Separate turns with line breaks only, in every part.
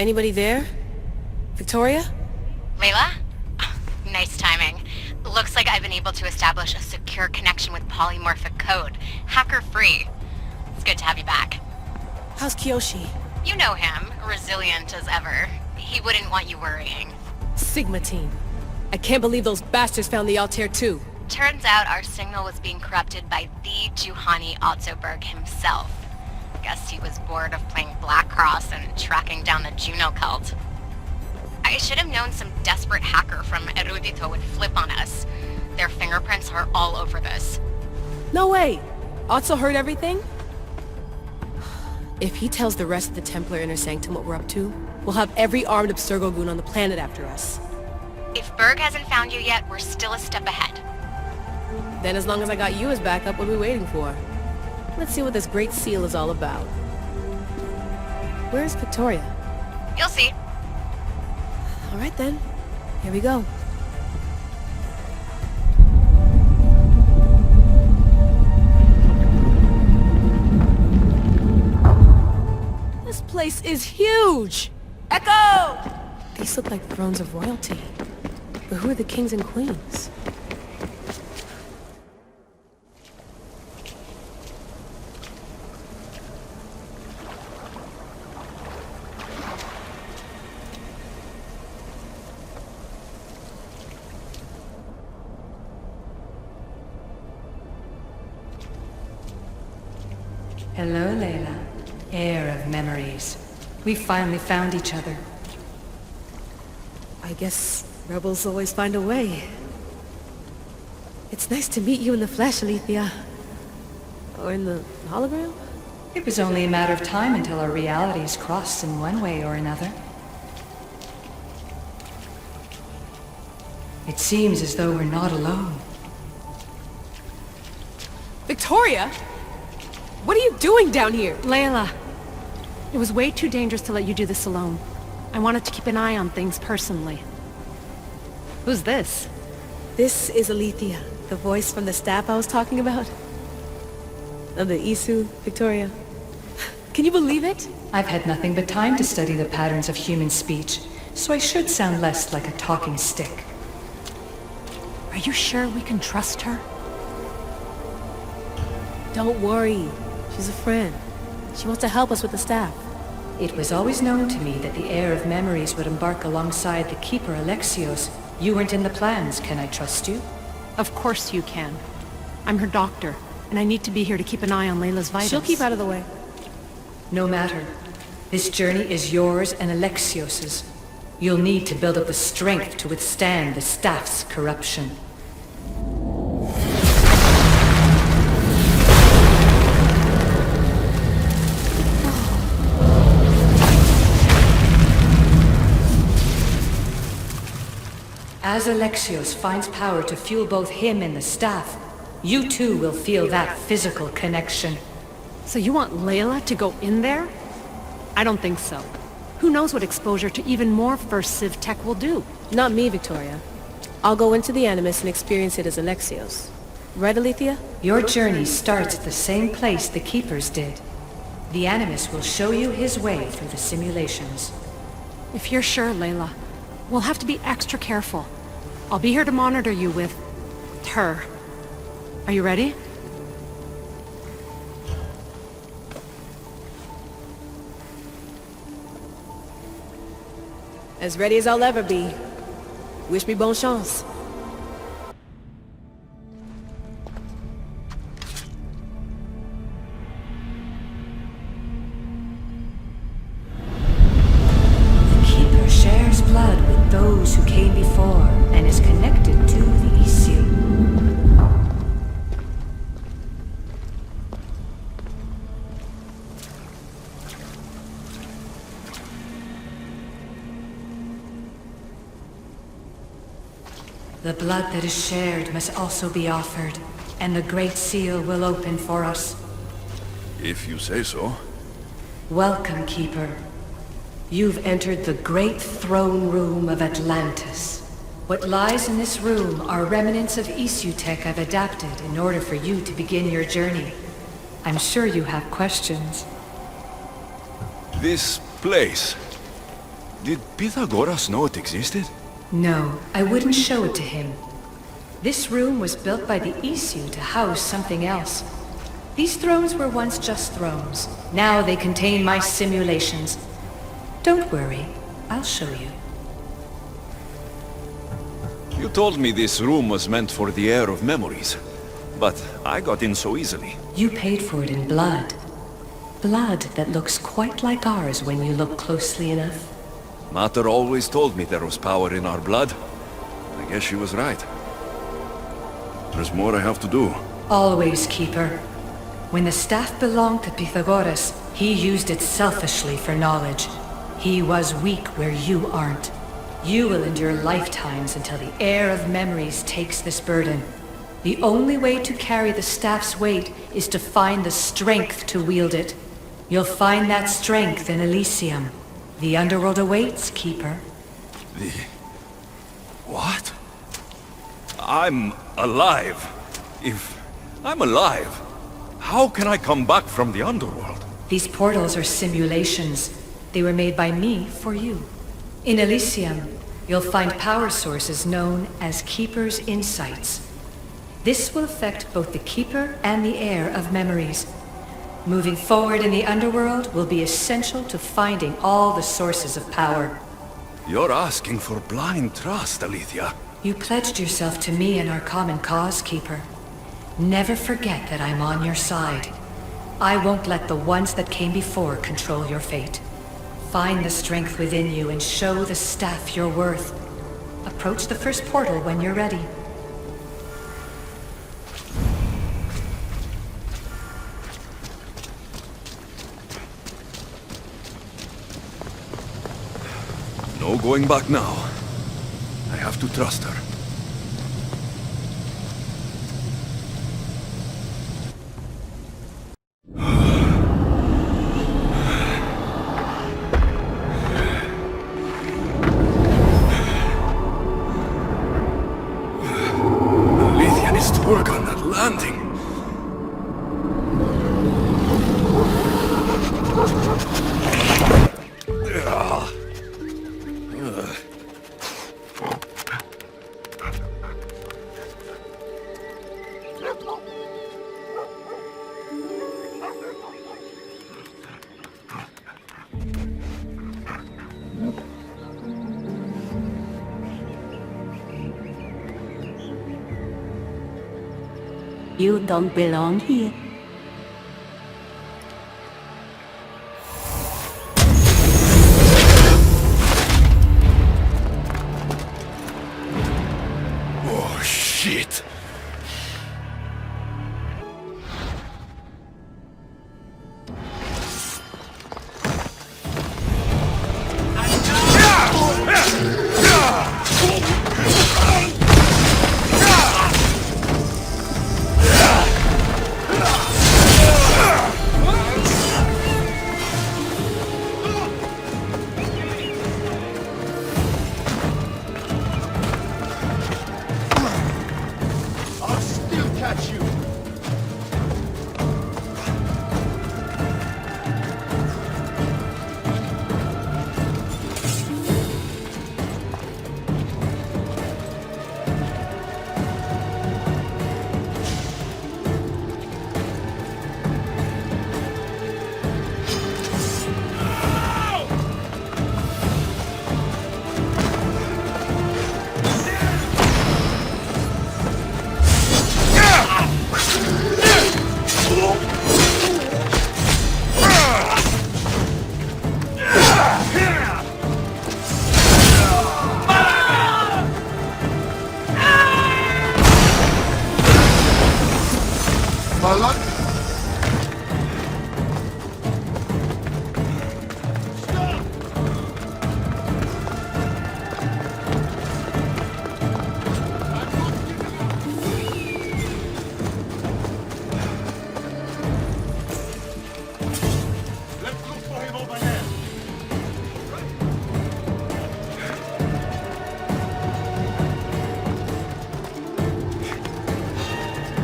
Anybody there? Victoria?
Layla? Nice timing. Looks like I've been able to establish a secure connection with polymorphic code. Hacker-free. It's good to have you back.
How's Kiyoshi?
You know him. Resilient as ever. He wouldn't want you worrying.
Sigma team. I can't believe those bastards found the Altair too.
Turns out our signal was being corrupted by the Juhani Otzoberg himself. Guess he was bored of playing Black Cross and tracking down the Juno cult. I should have known some desperate hacker from Erudito would flip on us. Their fingerprints are all over this.
No way! Otso heard everything? If he tells the rest of the Templar Inner Sanctum what we're up to, we'll have every armed Abstergo goon on the planet after us.
If Berg hasn't found you yet, we're still a step ahead.
Then as long as I got you as backup, what are we waiting for? Let's see what this Great Seal is all about. Where's Victoria?
You'll see.
Alright then. Here we go. This place is huge! Echo! These look like thrones of royalty. But who are the kings and queens?
Hello, Layla. Heir of memories. We finally found each other.
I guess rebels always find a way. It's nice to meet you in the flesh, Alethea. Or in the hologram?
It was only a matter of time until our realities crossed in one way or another. It seems as though we're not alone.
Victoria? What are you doing down here?
Layla, it was way too dangerous to let you do this alone. I wanted to keep an eye on things personally. Who's this?
This is Alethea, the voice from the staff I was talking about. Of the Isu, Victoria. Can you believe it?
I've had nothing but time to study the patterns of human speech, so I should sound less like a talking stick.
Are you sure we can trust her?
Don't worry. She's a friend. She wants to help us with the staff.
It was always known to me that the heir of memories would embark alongside the Keeper Alexios. You weren't in the plans. Can I trust you?
Of course you can. I'm her doctor, and I need to be here to keep an eye on Layla's vitals.
She'll keep out of the way.
No matter. This journey is yours and Alexios's. You'll need to build up the strength to withstand the staff's corruption. As Alexios finds power to fuel both him and the staff, you too will feel that physical connection.
So you want Layla to go in there? I don't think so. Who knows what exposure to even more First Civ tech will do?
Not me, Victoria. I'll go into the Animus and experience it as Alexios. Right, Alethea?
Your journey starts at the same place the Keepers did. The Animus will show you his way through the simulations.
If you're sure, Layla, we'll have to be extra careful. I'll be here to monitor you with her. Are you ready?
As ready as I'll ever be. Wish me bonne chance.
The Keeper shares blood with those who came before and is connected to the Elysium. The blood that is shared must also be offered, and the Great Seal will open for us.
If you say so.
Welcome, Keeper. You've entered the great throne room of Atlantis. What lies in this room are remnants of Isu tech I've adapted in order for you to begin your journey. I'm sure you have questions.
This place. Did Pythagoras know it existed?
No, I wouldn't show it to him. This room was built by the Issue to house something else. These thrones were once just thrones. Now they contain my simulations. Don't worry, I'll show you.
You told me this room was meant for the heir of memories, but I got in so easily.
You paid for it in blood. Blood that looks quite like ours when you look closely enough.
Mater always told me there was power in our blood. I guess she was right. There's more I have to do.
Always, Keeper. When the staff belonged to Pythagoras, he used it selfishly for knowledge. He was weak where you aren't. You will endure lifetimes until the heir of memories takes this burden. The only way to carry the staff's weight is to find the strength to wield it. You'll find that strength in Elysium. The underworld awaits, Keeper.
What? I'm alive. If I'm alive, how can I come back from the underworld?
These portals are simulations. They were made by me for you. In Elysium, you'll find power sources known as Keeper's Insights. This will affect both the Keeper and the heir of memories. Moving forward in the underworld will be essential to finding all the sources of power.
You're asking for blind trust, Alethea.
You pledged yourself to me and our common cause, Keeper. Never forget that I'm on your side. I won't let the ones that came before control your fate. Find the strength within you and show the staff your worth. Approach the first portal when you're ready.
No going back now. I have to trust her. Elysium is to work on that landing.
You don't belong here.
Oh, shit.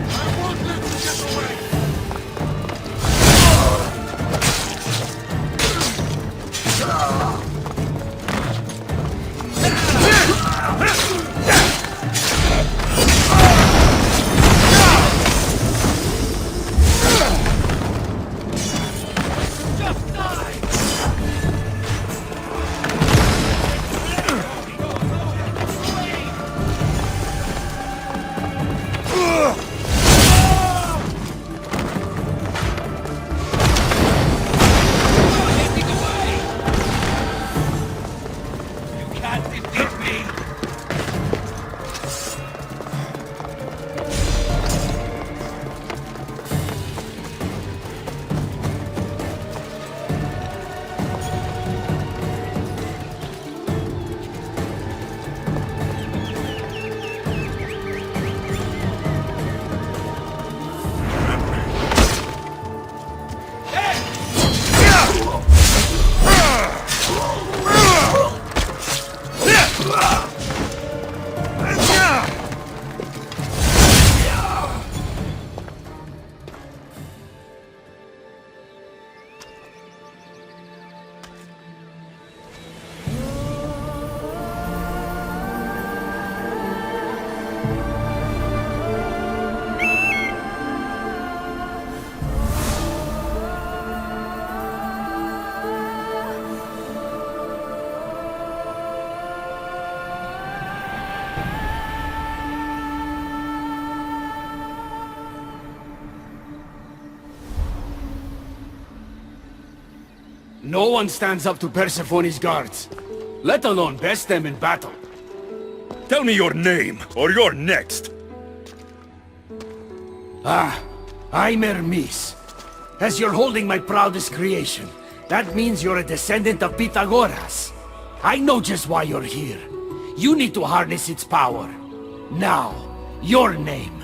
I won't let you get away! No one stands up to Persephone's guards, let alone best them in battle.
Tell me your name, or you're next.
I'm Hermes. As you're holding my proudest creation, that means you're a descendant of Pythagoras. I know just why you're here. You need to harness its power. Now, your name.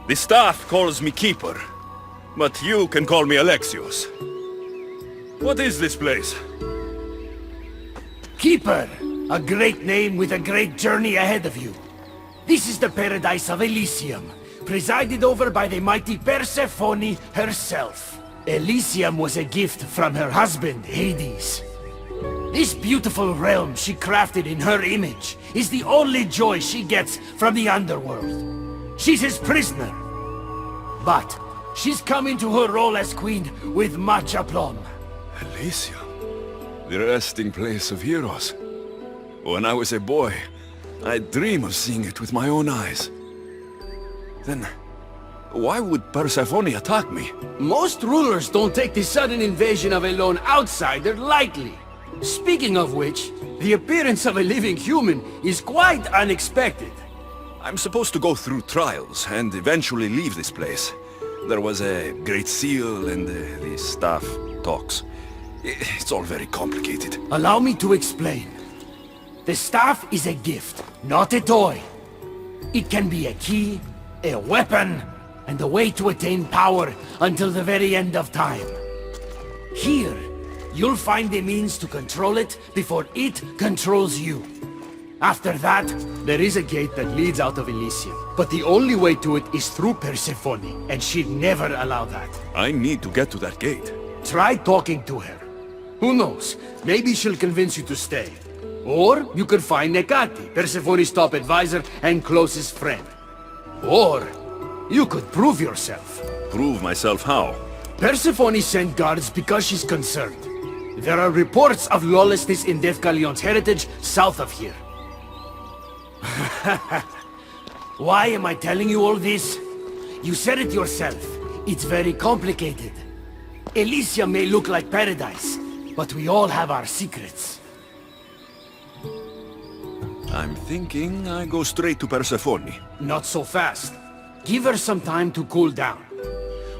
The staff calls me Keeper, but you can call me Alexios. What is this place?
Keeper, a great name with a great journey ahead of you. This is the paradise of Elysium, presided over by the mighty Persephone herself. Elysium was a gift from her husband, Hades. This beautiful realm she crafted in her image is the only joy she gets from the underworld. She's his prisoner. But she's come into her role as queen with much aplomb.
Elysium, the resting place of heroes. When I was a boy, I'd dream of seeing it with my own eyes. Then, why would Persephone attack me?
Most rulers don't take the sudden invasion of a lone outsider lightly. Speaking of which, the appearance of a living human is quite unexpected.
I'm supposed to go through trials and eventually leave this place. There was a great seal and the staff talks. It's all very complicated.
Allow me to explain. The staff is a gift, not a toy. It can be a key, a weapon, and a way to attain power until the very end of time. Here, you'll find the means to control it before it controls you. After that, there is a gate that leads out of Elysium. But the only way to it is through Persephone, and she'd never allow that.
I need to get to that gate.
Try talking to her. Who knows? Maybe she'll convince you to stay. Or you could find Nekati, Persephone's top advisor and closest friend. Or you could prove yourself.
Prove myself how?
Persephone sent guards because she's concerned. There are reports of lawlessness in Defcalion's heritage south of here. Why am I telling you all this? You said it yourself. It's very complicated. Elysium may look like paradise, but we all have our secrets.
I'm thinking I go straight to Persephone.
Not so fast. Give her some time to cool down.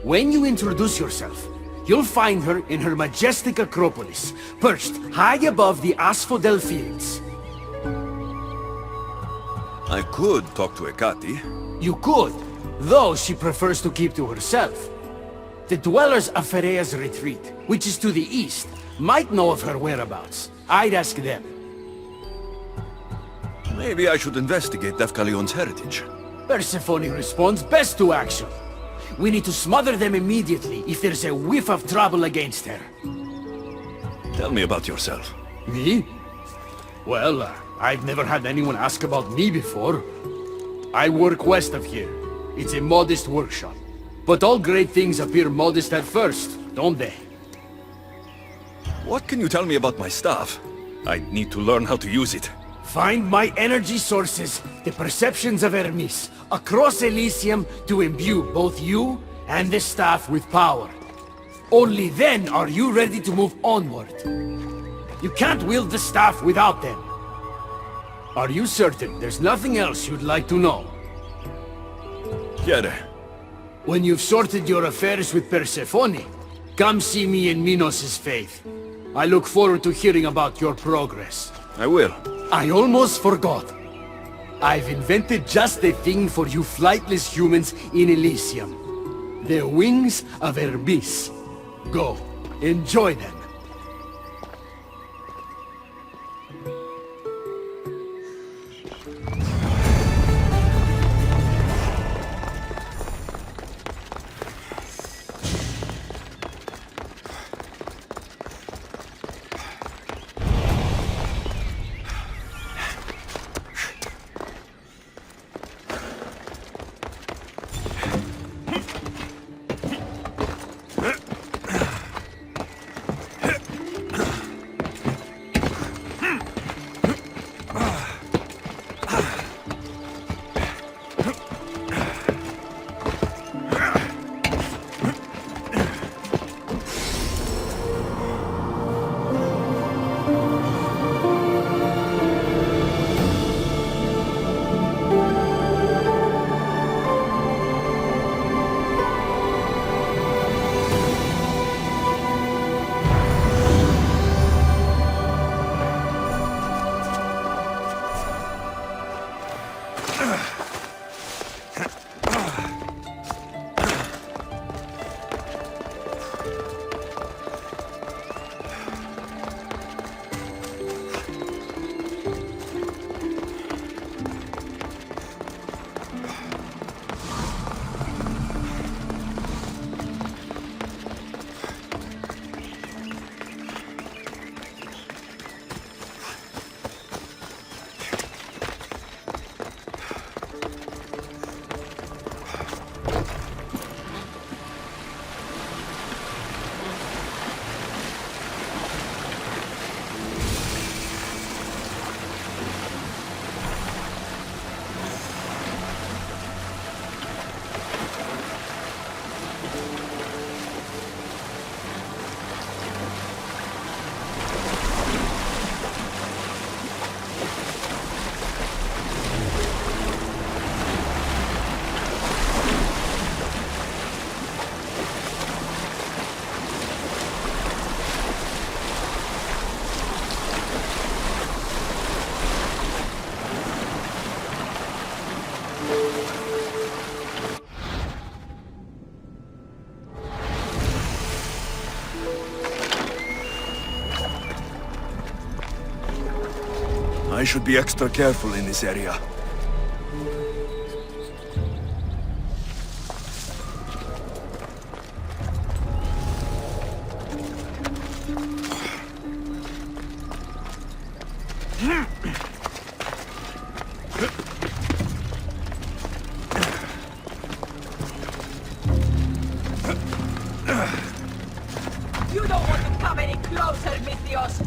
When you introduce yourself, you'll find her in her majestic acropolis, perched high above the asphodel fields.
I could talk to Ekati.
You could, though she prefers to keep to herself. The dwellers of Pherea's retreat, which is to the east, might know of her whereabouts. I'd ask them.
Maybe I should investigate Defcalion's heritage.
Persephone responds best to action. We need to smother them immediately if there's a whiff of trouble against her.
Tell me about yourself.
Me? Well, I've never had anyone ask about me before. I work west of here. It's a modest workshop. But all great things appear modest at first, don't they?
What can you tell me about my staff? I need to learn how to use it.
Find my energy sources, the perceptions of Hermes, across Elysium to imbue both you and the staff with power. Only then are you ready to move onward. You can't wield the staff without them. Are you certain there's nothing else you'd like to know?
Chiede.
When you've sorted your affairs with Persephone, come see me in Minos' faith. I look forward to hearing about your progress.
I will.
I almost forgot. I've invented just the thing for you flightless humans in Elysium. The wings of Hermes. Go, enjoy them.
should be extra careful in this area.
You don't want to come any closer, Mithios!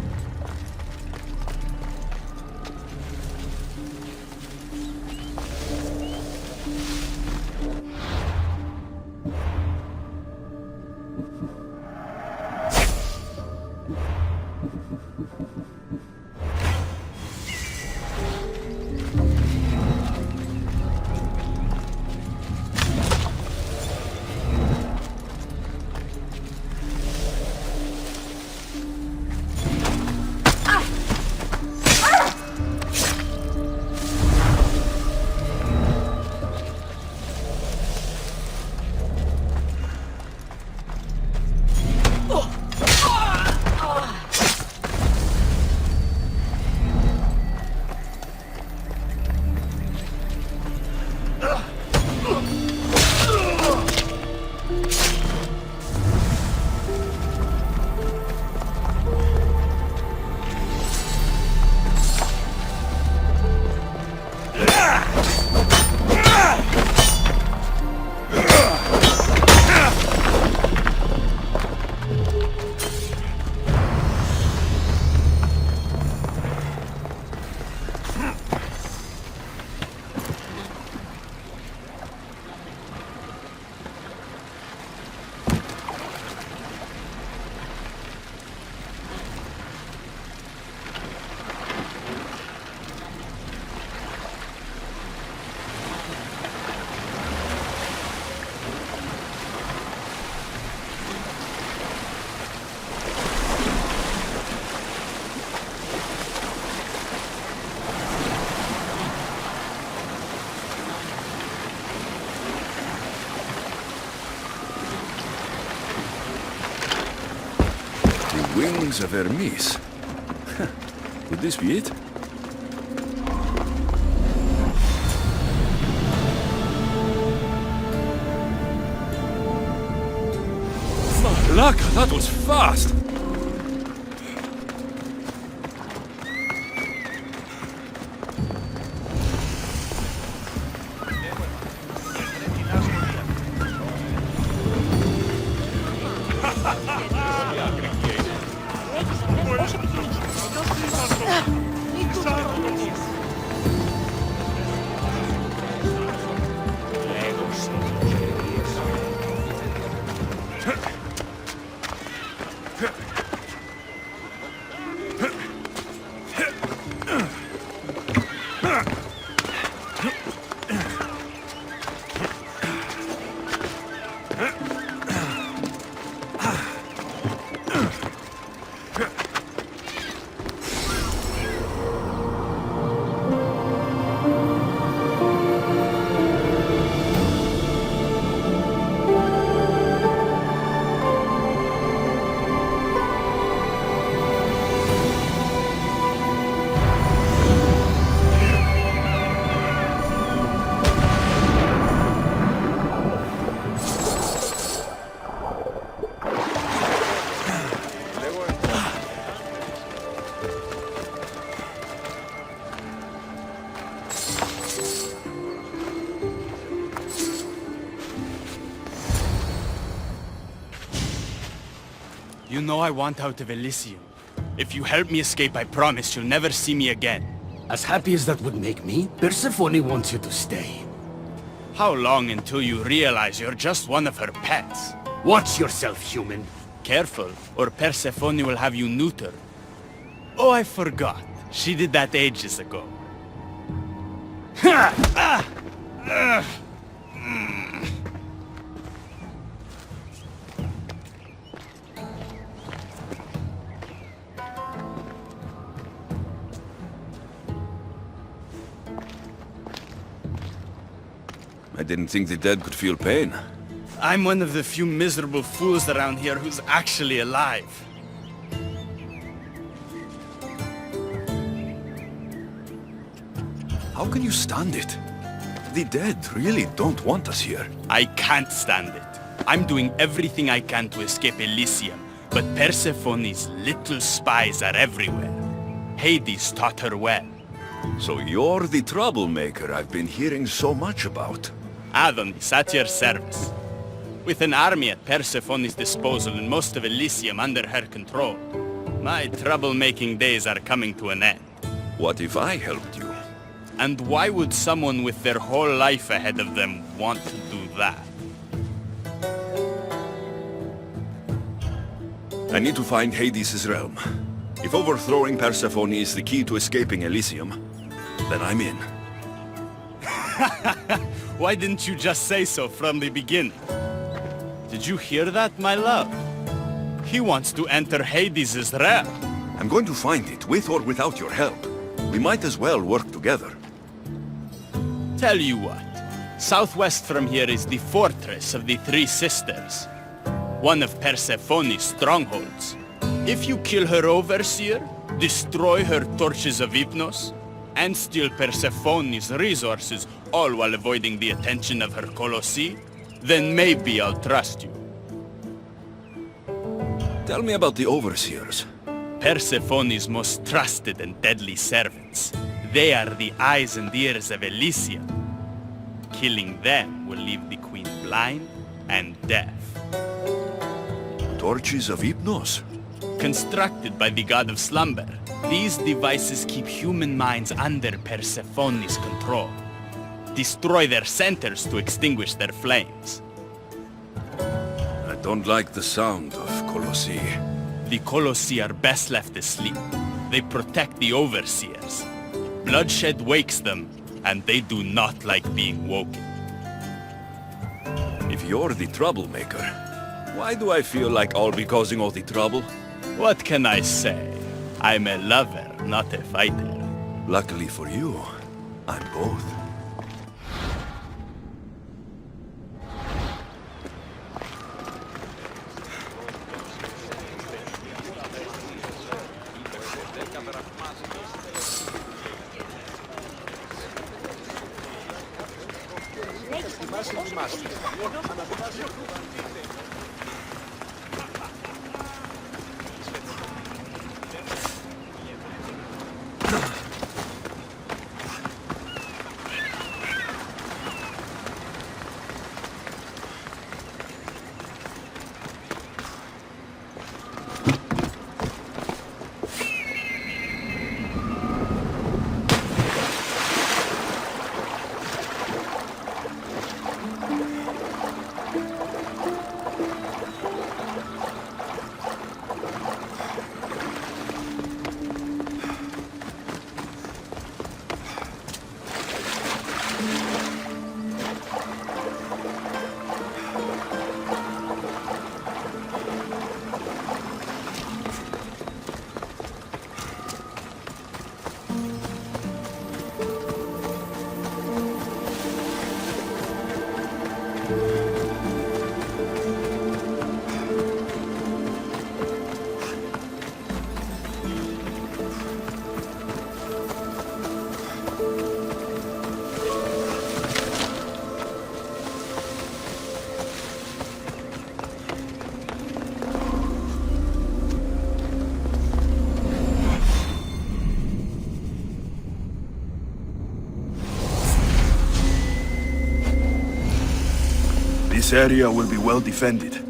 Wings of Hermes. Could this be it? Laka, that was fast!
You know I want out of Elysium. If you help me escape, I promise you'll never see me again.
As happy as that would make me, Persephone wants you to stay.
How long until you realize you're just one of her pets?
Watch yourself, human.
Careful, or Persephone will have you neutered. Oh, I forgot. She did that ages ago.
I didn't think the dead could feel pain.
I'm one of the few miserable fools around here who's actually alive.
How can you stand it? The dead really don't want us here.
I can't stand it. I'm doing everything I can to escape Elysium, but Persephone's little spies are everywhere. Hades taught her well.
So you're the troublemaker I've been hearing so much about.
Adonis, at your service. With an army at Persephone's disposal and most of Elysium under her control, my troublemaking days are coming to an end.
What if I helped you?
And why would someone with their whole life ahead of them want to do that?
I need to find Hades' realm. If overthrowing Persephone is the key to escaping Elysium, then I'm in.
Why didn't you just say so from the beginning? Did you hear that, my love? He wants to enter Hades' realm.
I'm going to find it, with or without your help. We might as well work together.
Tell you what, southwest from here is the fortress of the Three Sisters, one of Persephone's strongholds. If you kill her overseer, destroy her torches of Hypnos, and steal Persephone's resources, all while avoiding the attention of her Colossi, then maybe I'll trust you.
Tell me about the overseers.
Persephone's most trusted and deadly servants. They are the eyes and ears of Elysium. Killing them will leave the queen blind and deaf.
Torches of Hypnos?
Constructed by the god of slumber, these devices keep human minds under Persephone's control. Destroy their centers to extinguish their flames.
I don't like the sound of Colossi.
The Colossi are best left asleep. They protect the overseers. Bloodshed wakes them, and they do not like being woken.
If you're the troublemaker, why do I feel like I'll be causing all the trouble?
What can I say? I'm a lover, not a fighter.
Luckily for you, I'm both. This area will be well defended.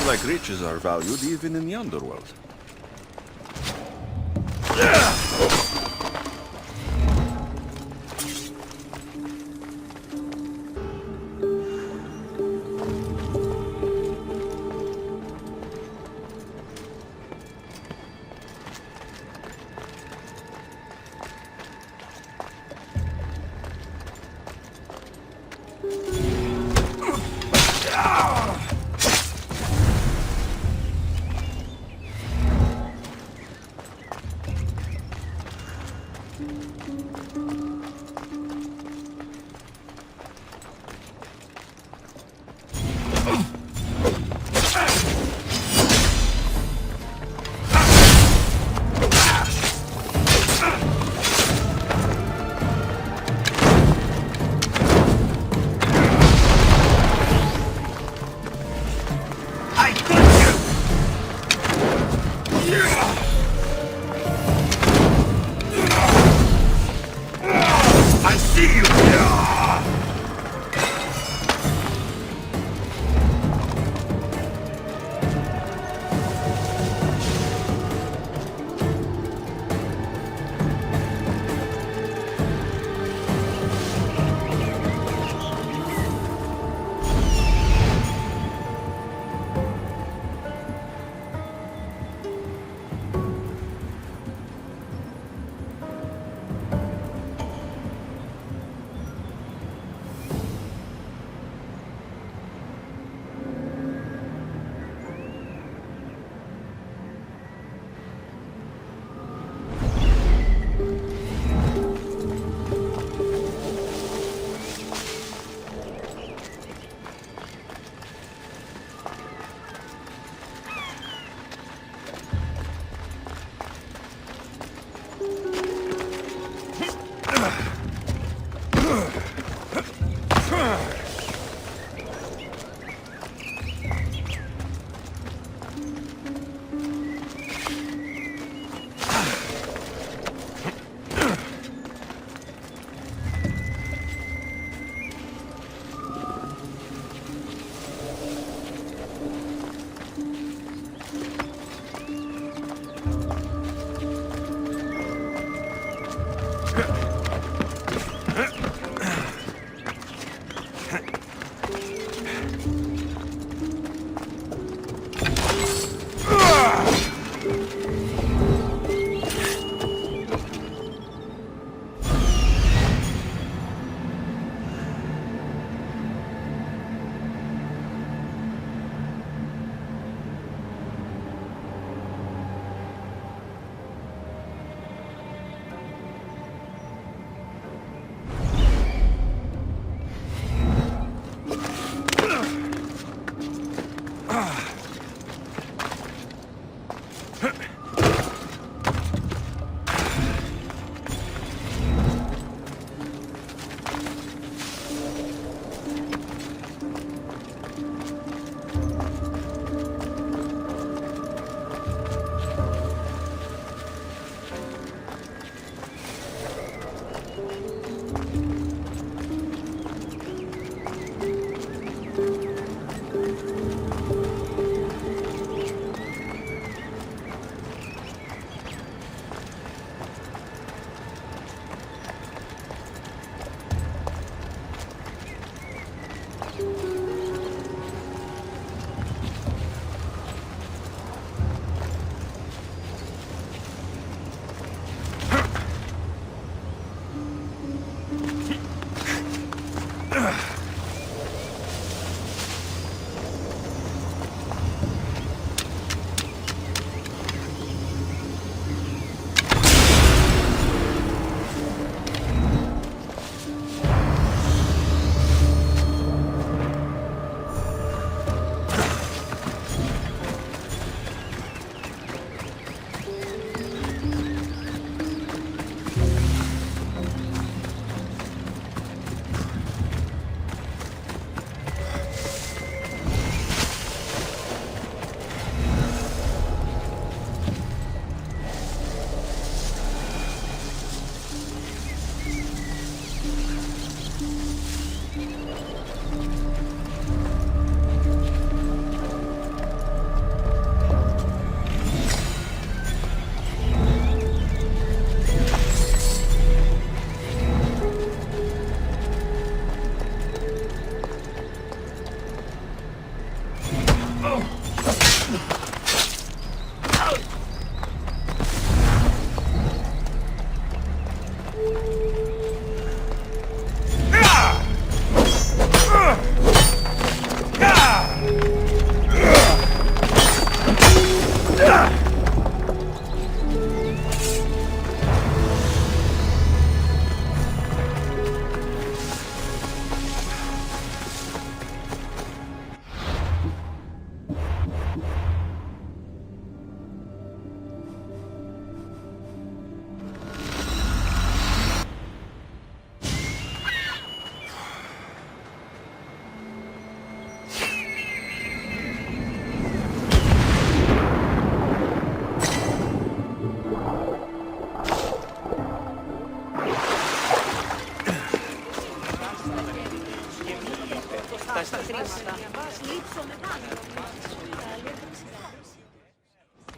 Like riches are valued even in the underworld.
see you!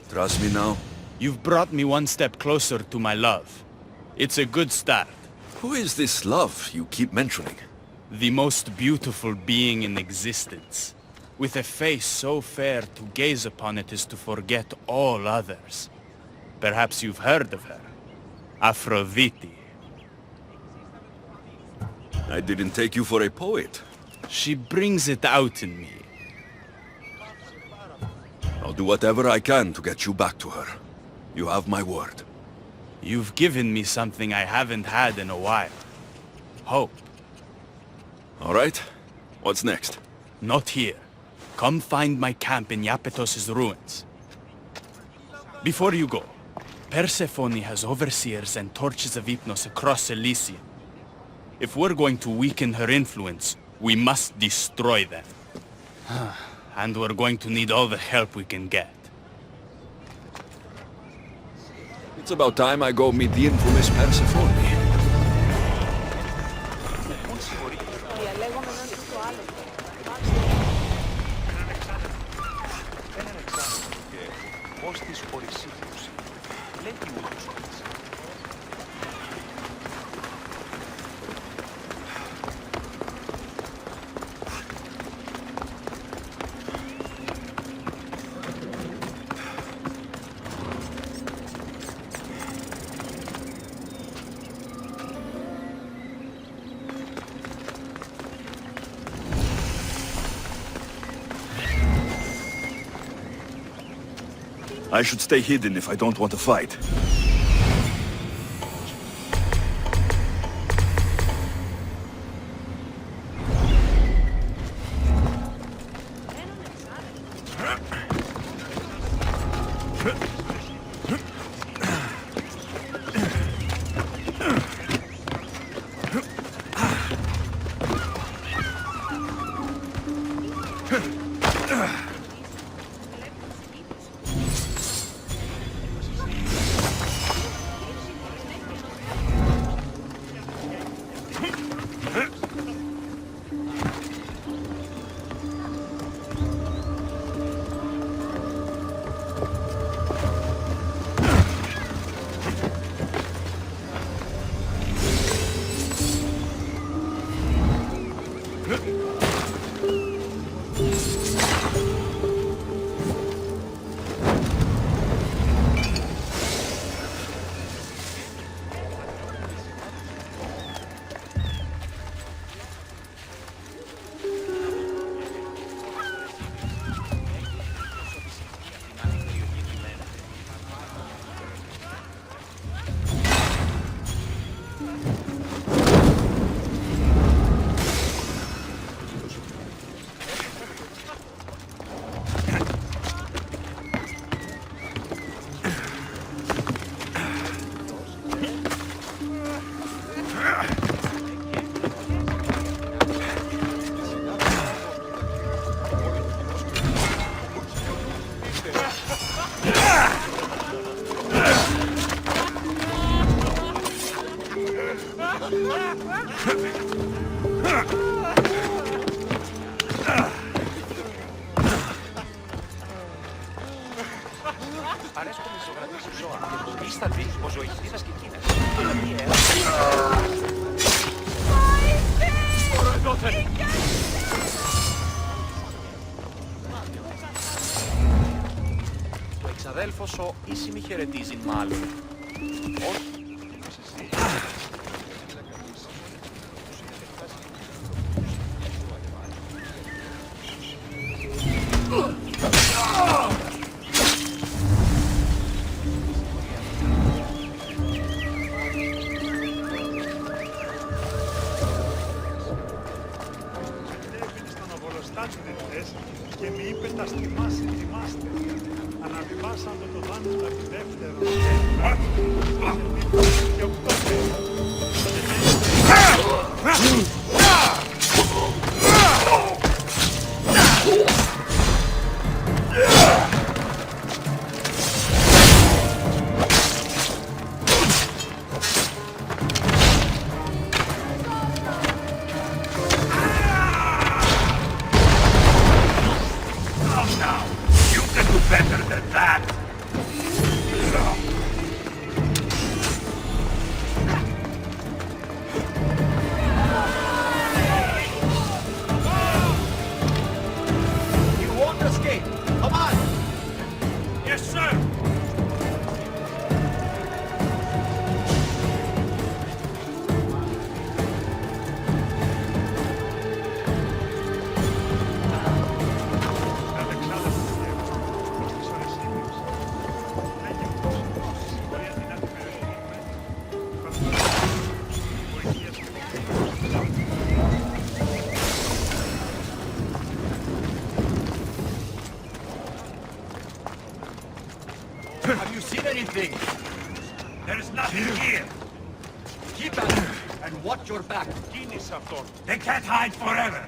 Trust me now?
You've brought me one step closer to my love. It's a good start.
Who is this love you keep mentioning?
The most beautiful being in existence. With a face so fair to gaze upon it is to forget all others. Perhaps you've heard of her. Aphrodite.
I didn't take you for a poet.
She brings it out in me.
I'll do whatever I can to get you back to her. You have my word.
You've given me something I haven't had in a while. Hope.
All right. What's next?
Not here. Come find my camp in Iapetos' ruins. Before you go, Persephone has overseers and torches of Hypnos across Elysium. If we're going to weaken her influence, we must destroy them. And we're going to need all the help we can get.
It's about time I go meet the infamous Persephone. I should stay hidden if I don't want to fight.
Το εξαδέλφος ο Ήσιμη χαιρετίζει μάλλον. Όχι.
Και μη είπε τα θυμάστε. Αναβιβάσαμε το δάνεισμα τη δεύτερο. Και
got your back.
Κίνησε αυτόν.
They can't hide forever.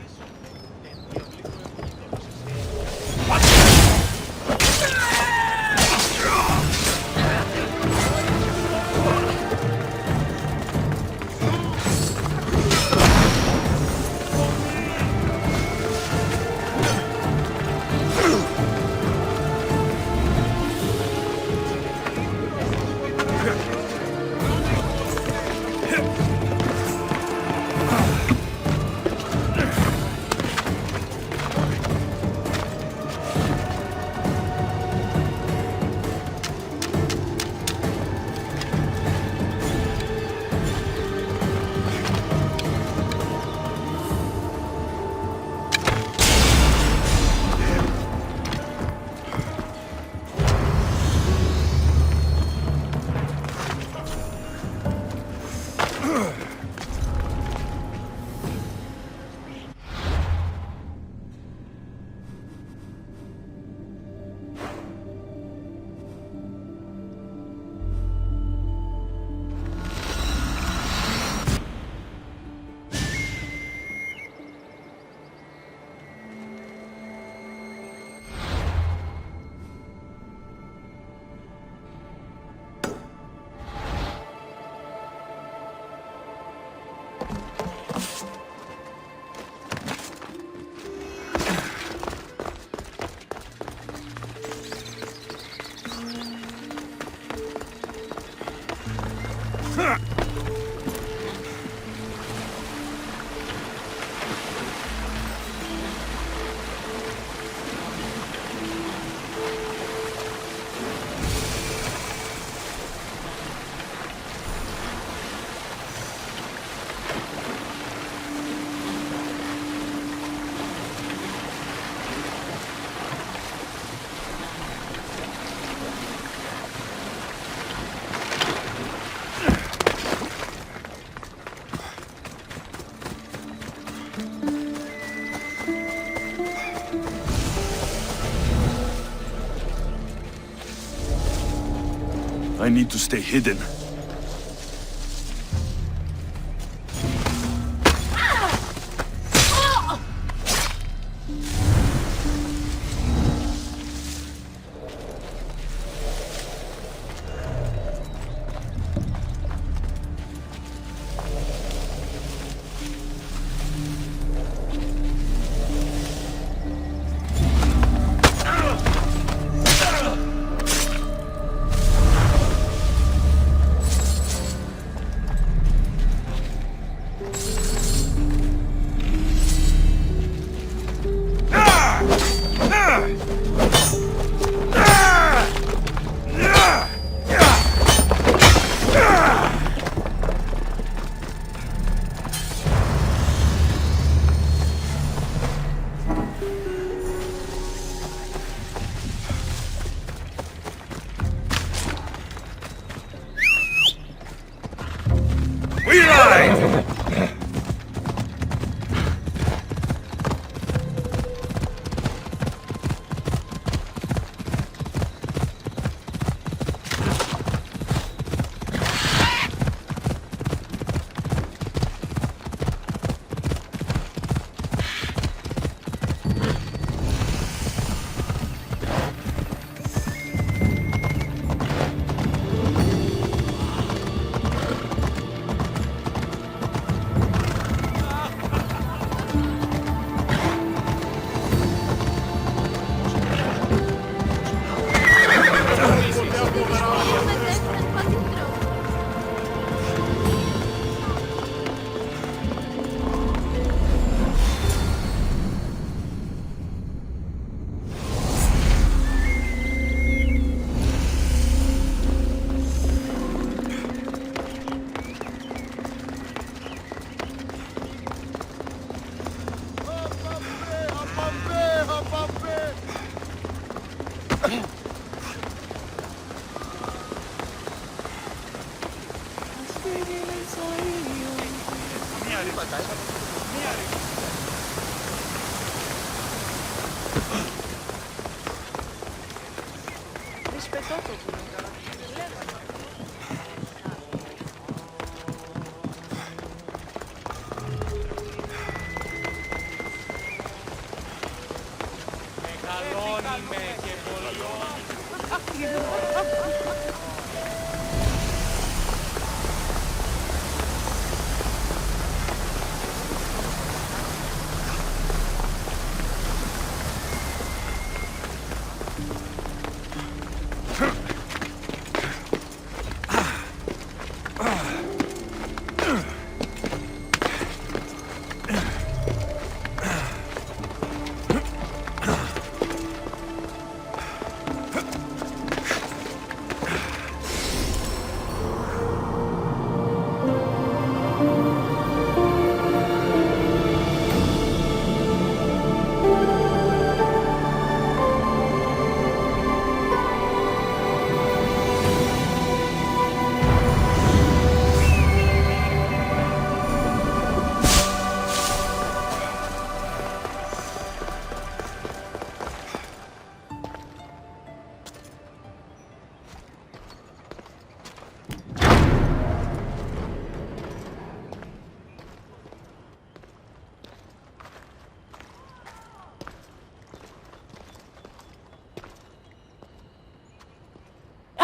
I need to stay hidden.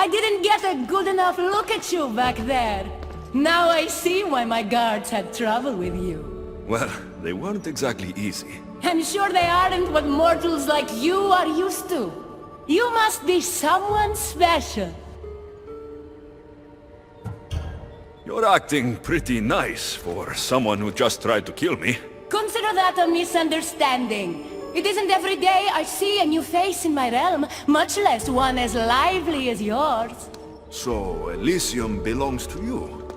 I didn't get a good enough look at you back there. Now I see why my guards had trouble with you.
Well, they weren't exactly easy.
I'm sure they aren't what mortals like you are used to. You must be someone special.
You're acting pretty nice for someone who just tried to kill me.
Consider that a misunderstanding. It isn't every day I see a new face in my realm, much less one as lively as yours.
So, Elysium belongs to you?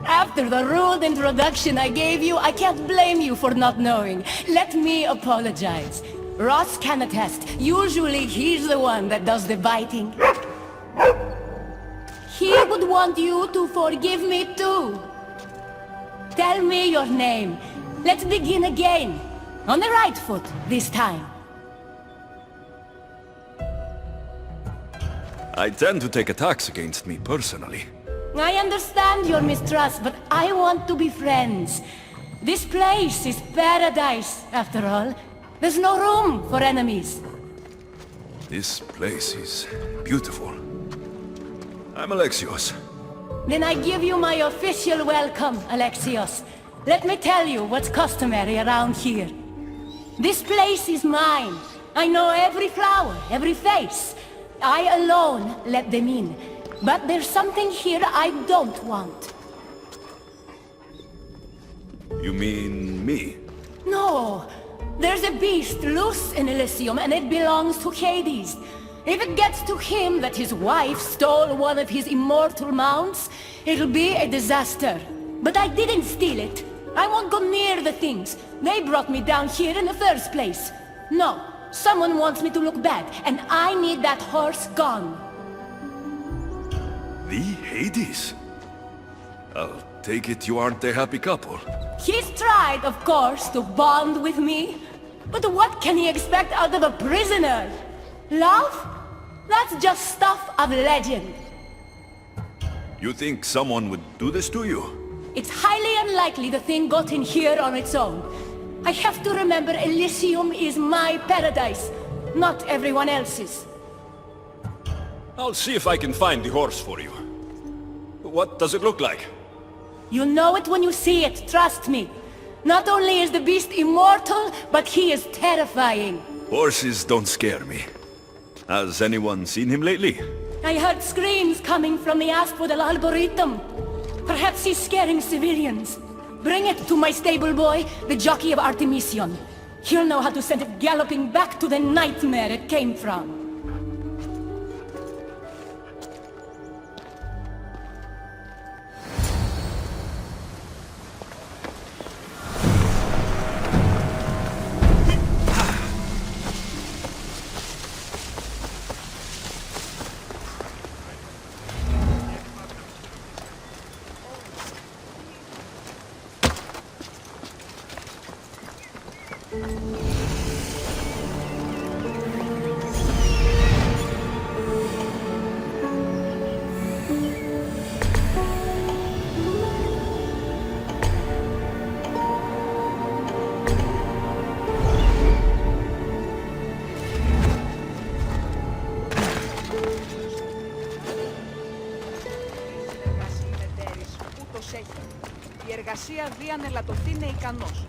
After the rude introduction I gave you, I can't blame you for not knowing. Let me apologize. Ross can attest. Usually he's the one that does the biting. He would want you to forgive me too. Tell me your name. Let's begin again. On the right foot, this time.
I tend to take attacks against me personally.
I understand your mistrust, but I want to be friends. This place is paradise, after all. There's no room for enemies.
This place is beautiful. I'm Alexios.
Then I give you my official welcome, Alexios. Let me tell you what's customary around here. This place is mine. I know every flower, every face. I alone let them in. But there's something here I don't want.
You mean me?
No. There's a beast loose in Elysium and it belongs to Hades. If it gets to him that his wife stole one of his immortal mounts, it'll be a disaster. But I didn't steal it. I won't go near the things. They brought me down here in the first place. No, someone wants me to look bad, and I need that horse gone.
The Hades? I'll take it you aren't a happy couple.
He's tried, of course, to bond with me. But what can he expect out of a prisoner? Love? That's just stuff of legend.
You think someone would do this to you?
It's highly unlikely the thing got in here on its own. I have to remember Elysium is my paradise, not everyone else's.
I'll see if I can find the horse for you. What does it look like?
You'll know it when you see it, trust me. Not only is the beast immortal, but he is terrifying.
Horses don't scare me. Has anyone seen him lately?
I heard screams coming from the Asphodel Arboretum. Perhaps he's scaring civilians. Bring it to my stable boy, the jockey of Artemision. He'll know how to send it galloping back to the nightmare it came from.
δει αν ελαττωθεί είναι ικανός.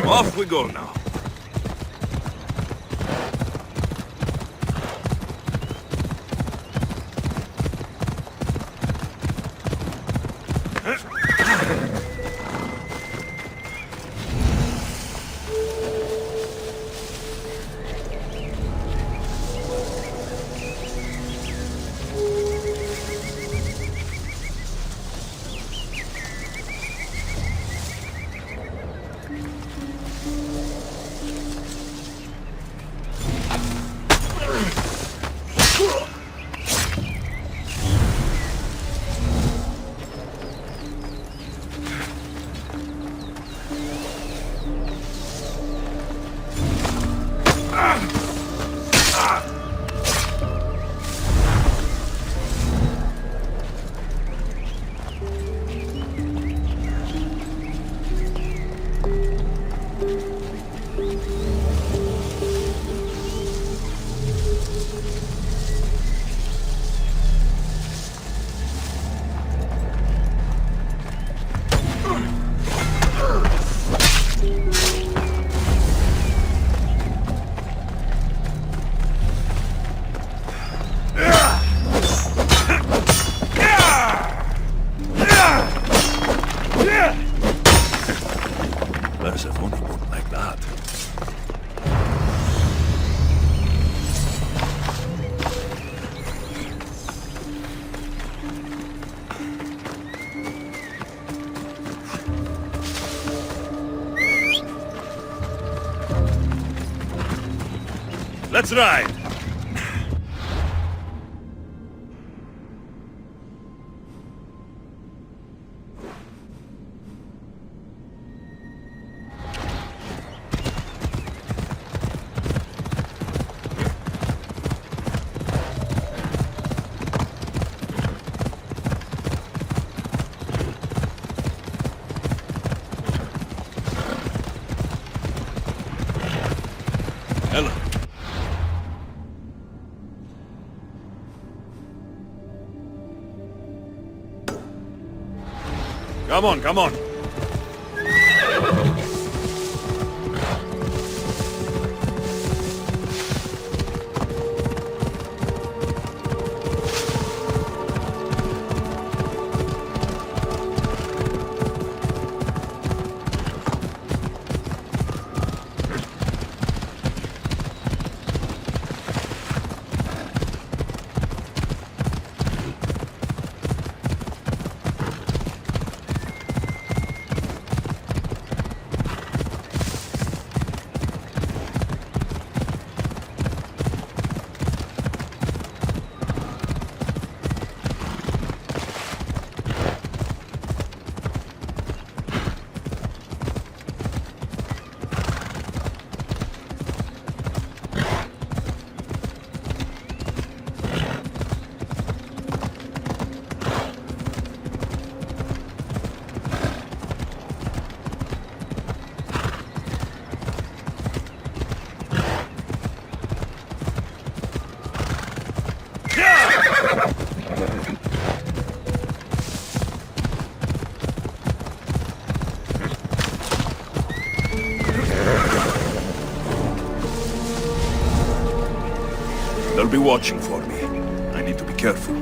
Off we go now. Persephone won't like that. Let's ride! Ella. Come on, come on. They'll be watching for me. I need to be careful.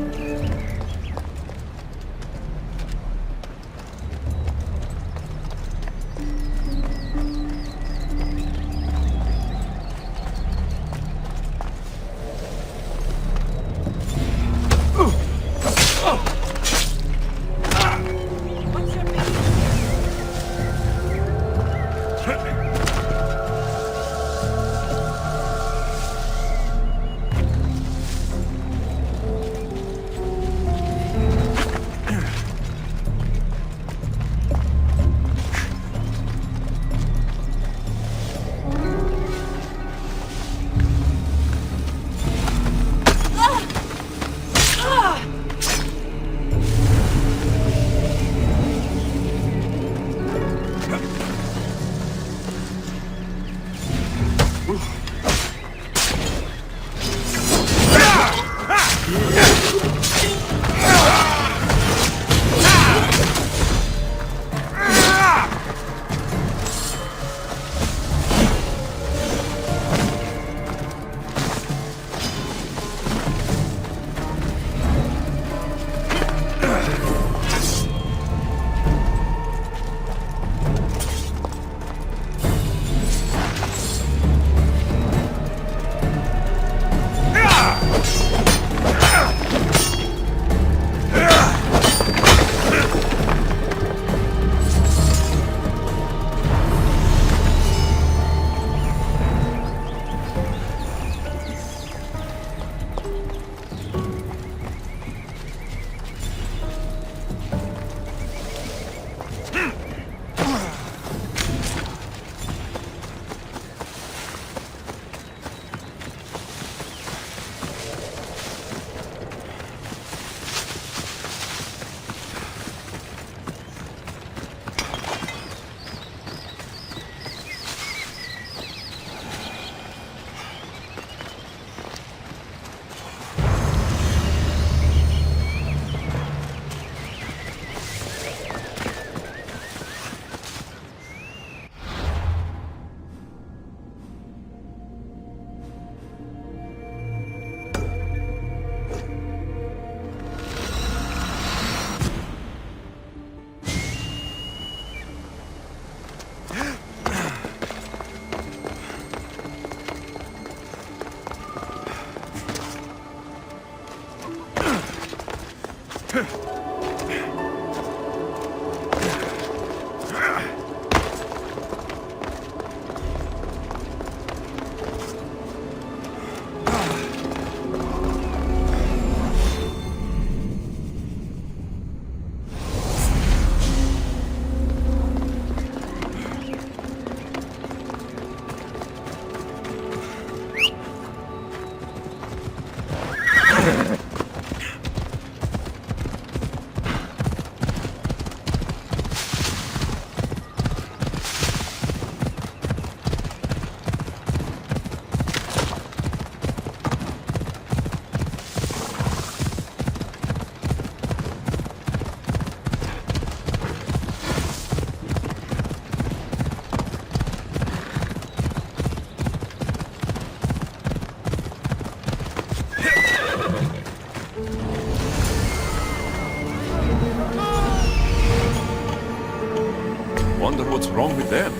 Wonder what's wrong with them.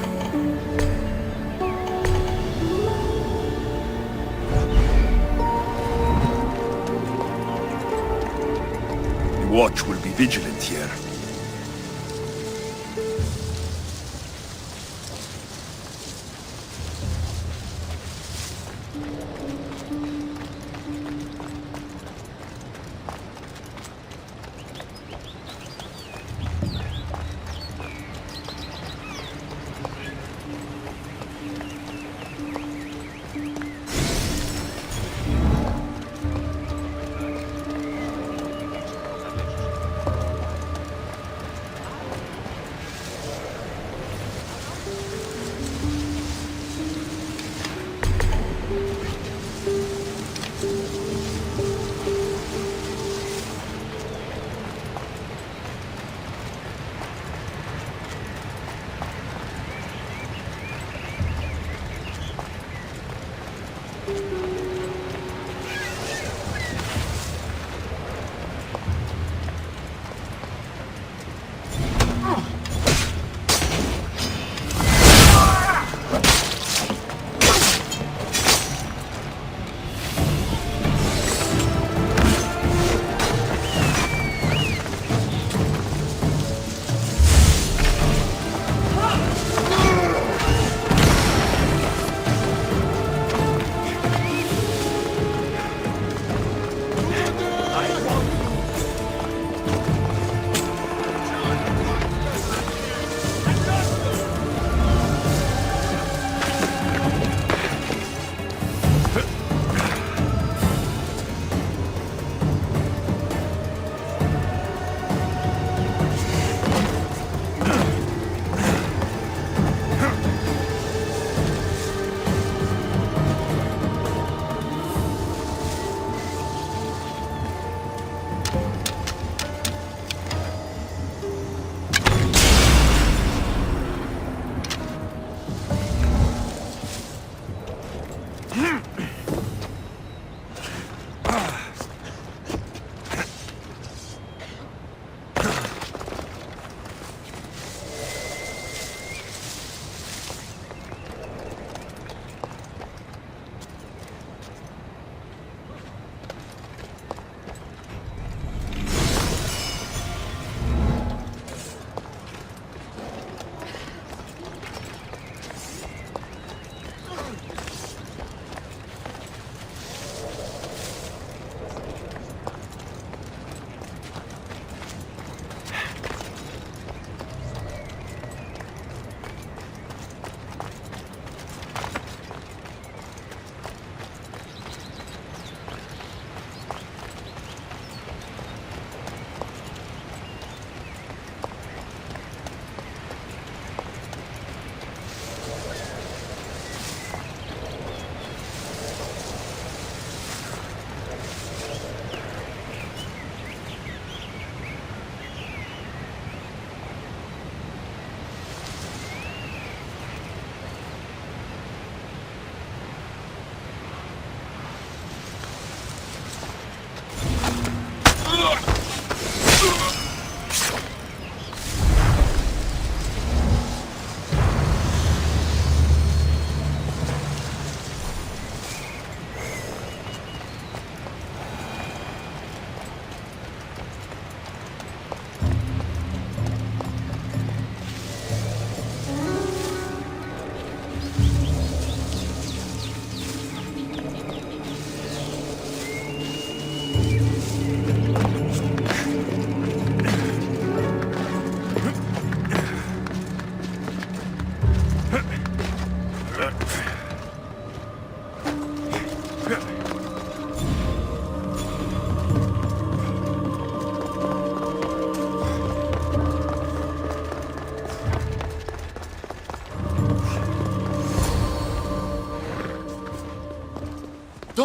The watch will be vigilant here.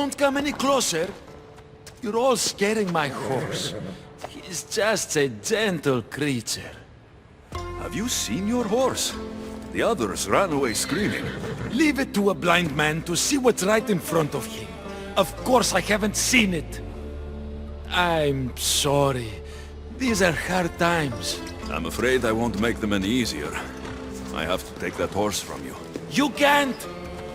Don't come any closer. You're all scaring my horse. He's just a gentle creature.
Have you seen your horse? The others ran away screaming.
Leave it to a blind man to see what's right in front of him. Of course I haven't seen it. I'm sorry. These are hard times.
I'm afraid I won't make them any easier. I have to take that horse from you.
You can't!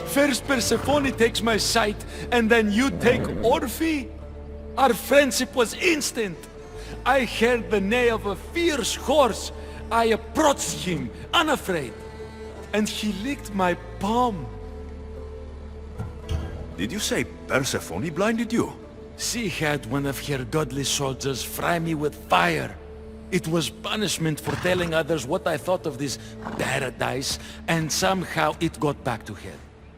First Persephone takes my sight, and then you take Orphe? Our friendship was instant. I heard the neigh of a fierce horse. I approached him, unafraid. And he licked my palm.
Did you say Persephone blinded you?
She had one of her godly soldiers fry me with fire. It was punishment for telling others what I thought of this paradise, and somehow it got back to her.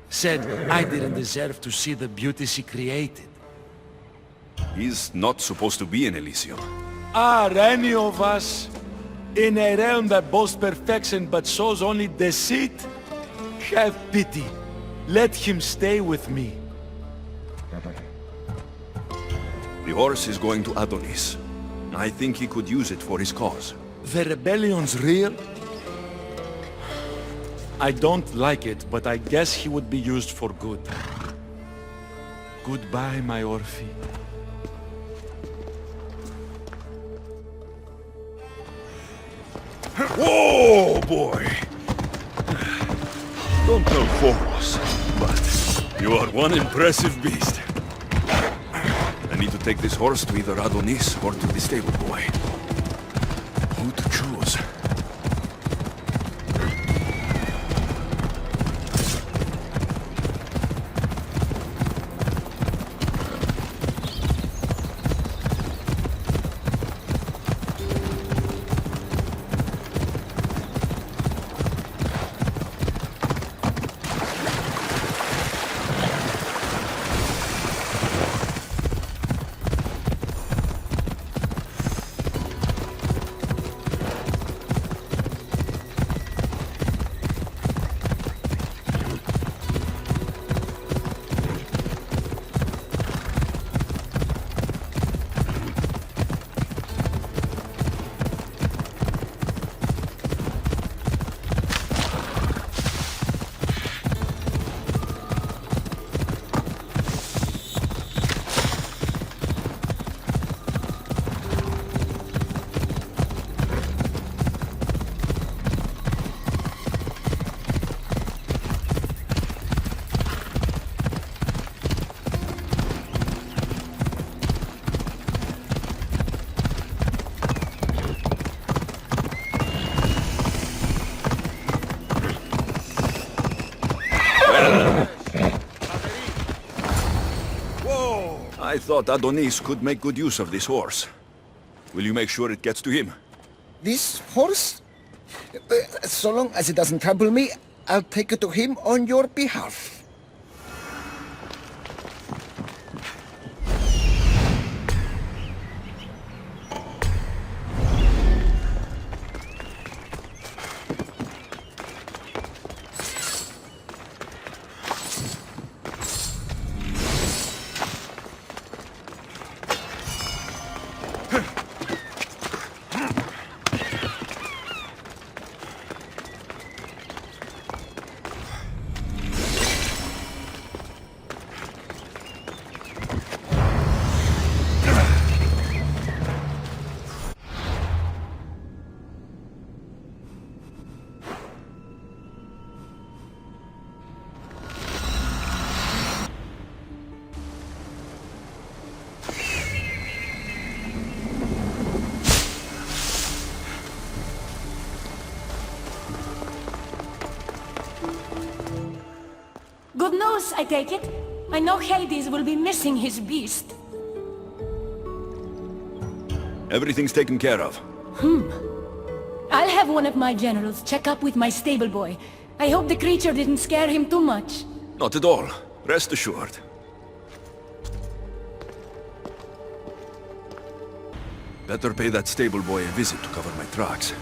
Said I didn't deserve to see the beauty she created.
He's not supposed to be in Elysium.
Are any of us in a realm that boasts perfection but shows only deceit? Have pity. Let him stay with me.
The horse is going to Adonis. I think he could use it for his cause.
The rebellion's real? I don't like it, but I guess he would be used for good. Goodbye, my Orphe.
Whoa, boy! Don't know Phobos, but you are one impressive beast. I need to take this horse to either Adonis or to the stable boy. Who to choose? I thought Adonis could make good use of this horse. Will you make sure it gets to him?
This horse? So long as it doesn't trouble me, I'll take it to him on your behalf.
Good news, I take it. I know Hades will be missing his beast.
Everything's taken care of.
I'll have one of my generals check up with my stable boy. I hope the creature didn't scare him too much.
Not at all. Rest assured. Better pay that stable boy a visit to cover my tracks.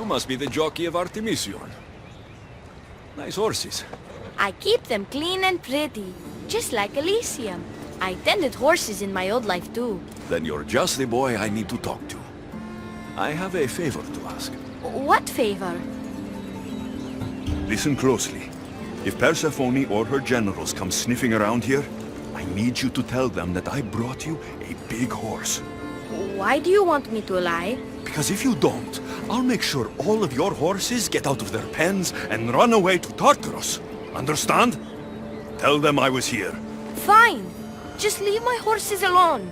You must be the jockey of Artemision. Nice horses.
I keep them clean and pretty, just like Elysium. I tended horses in my old life too.
Then you're just the boy I need to talk to. I have a favor to ask.
What favor?
Listen closely. If Persephone or her generals come sniffing around here, I need you to tell them that I brought you a big horse.
Why do you want me to lie?
Because if you don't, I'll make sure all of your horses get out of their pens and run away to Tartarus. Understand? Tell them I was here.
Fine. Just leave my horses alone.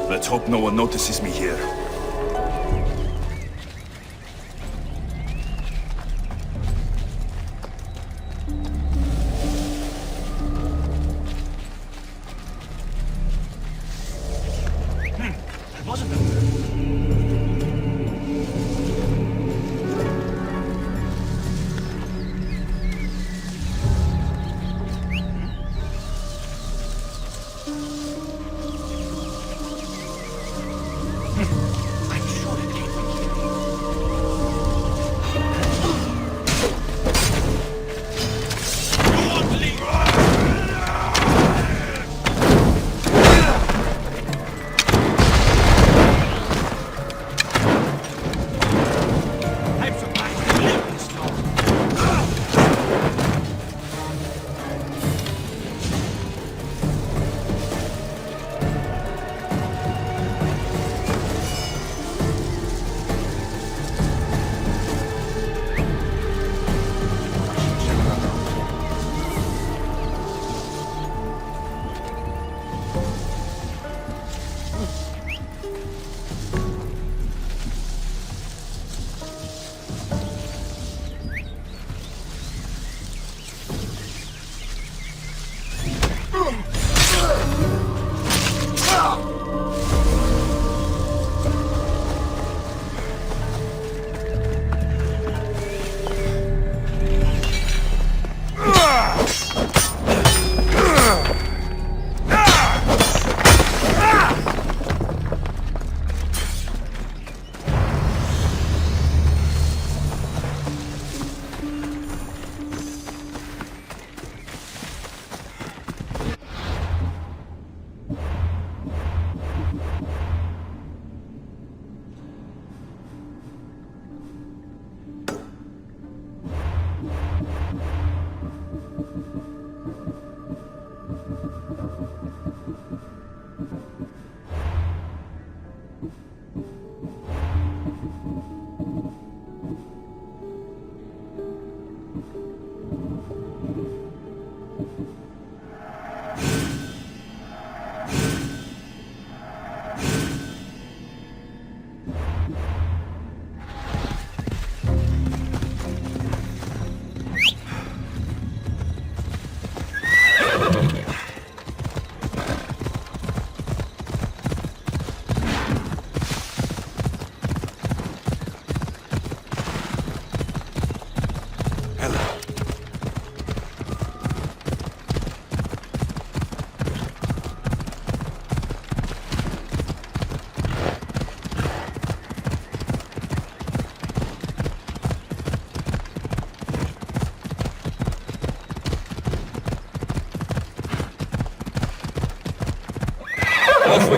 Let's hope no one notices me here.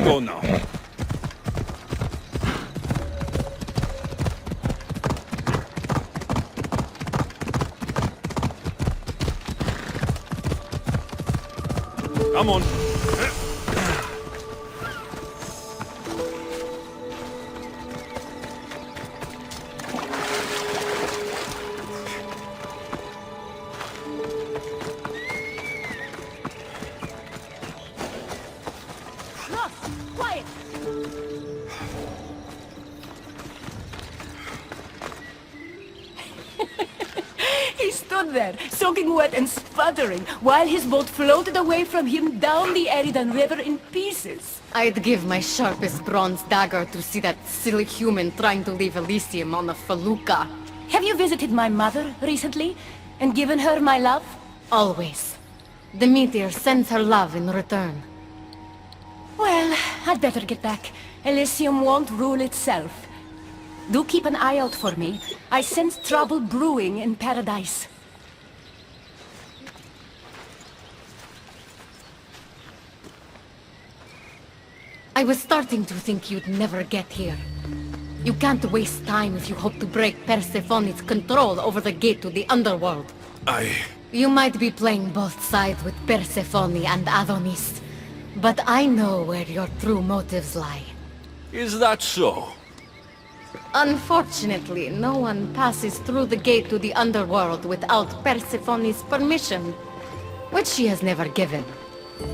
go now. Come on.
Quiet! He stood there, soaking wet and sputtering, while his boat floated away from him down the Eridan River in pieces.
I'd give my sharpest bronze dagger to see that silly human trying to leave Elysium on a felucca.
Have you visited my mother recently, and given her my love?
Always. The meteor sends her love in return.
Well, I'd better get back. Elysium won't rule itself. Do keep an eye out for me. I sense trouble brewing in Paradise.
I was starting to think you'd never get here. You can't waste time if you hope to break Persephone's control over the gate to the underworld. You might be playing both sides with Persephone and Adonis, but I know where your true motives lie.
Is that so?
Unfortunately, no one passes through the gate to the underworld without Persephone's permission, which she has never given.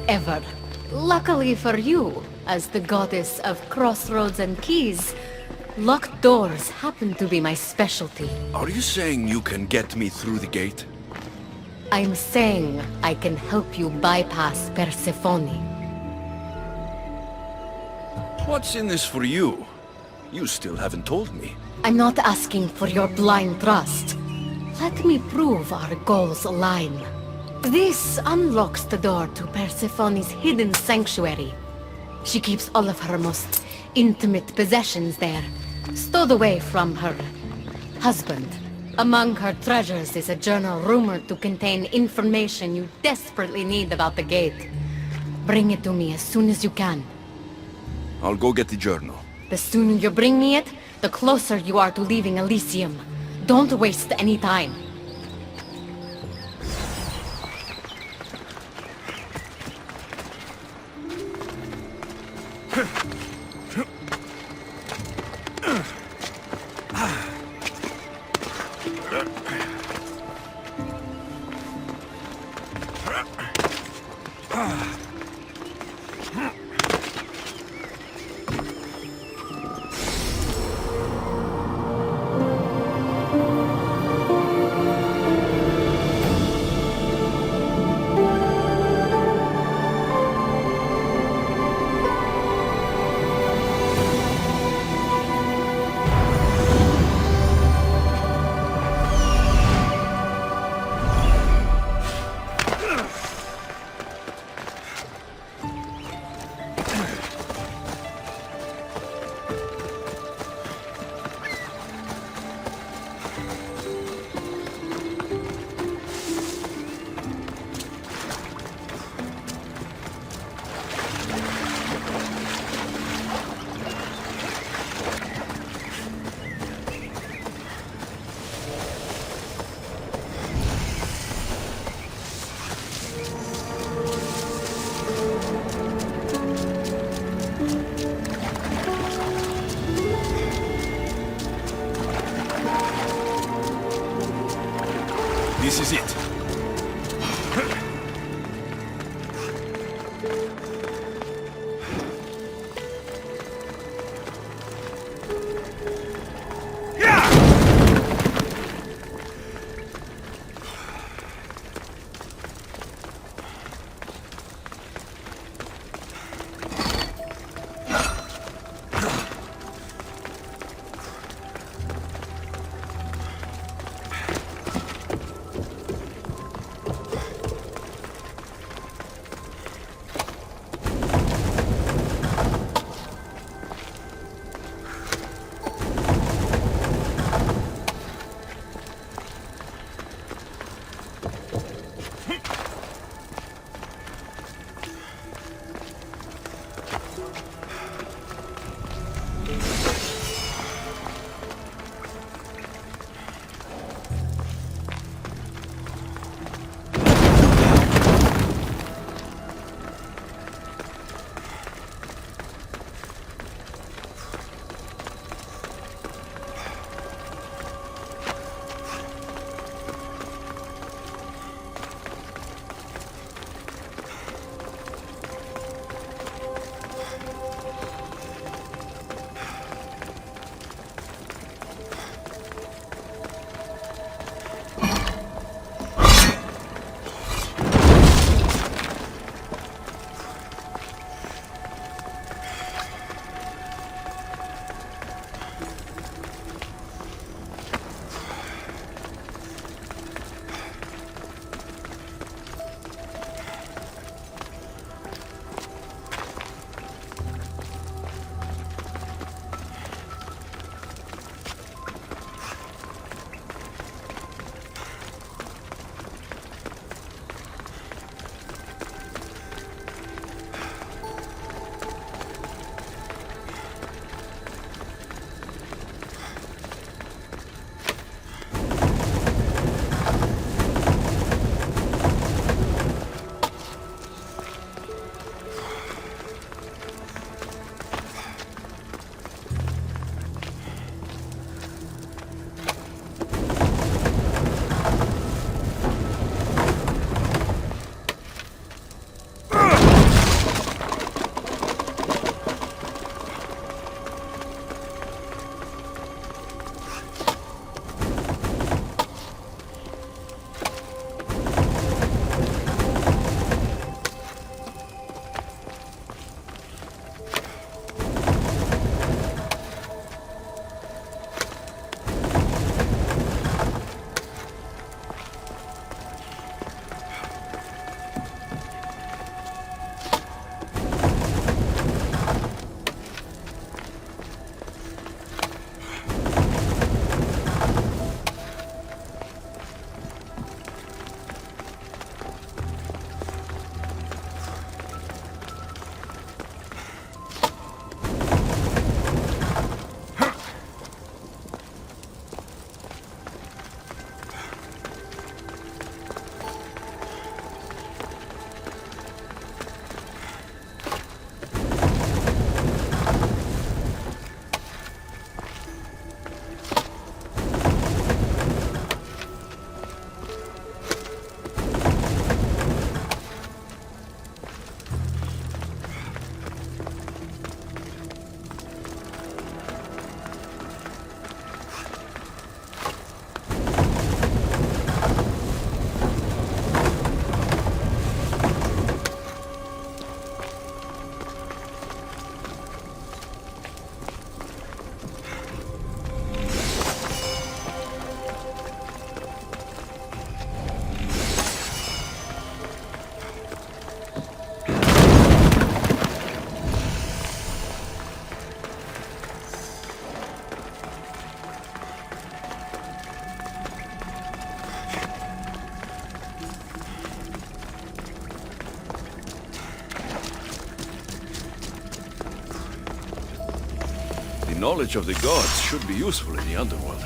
Ever. Luckily for you, as the goddess of crossroads and keys, locked doors happen to be my specialty.
Are you saying you can get me through the gate?
I'm saying I can help you bypass Persephone.
What's in this for you? You still haven't told me.
I'm not asking for your blind trust. Let me prove our goals align. This unlocks the door to Persephone's hidden sanctuary. She keeps all of her most intimate possessions there, stowed away from her husband. Among her treasures is a journal rumored to contain information you desperately need about the gate. Bring it to me as soon as you can.
I'll go get the journal.
The sooner you bring me it, the closer you are to leaving Elysium. Don't waste any time.
This is it. knowledge of the gods should be useful in the underworld.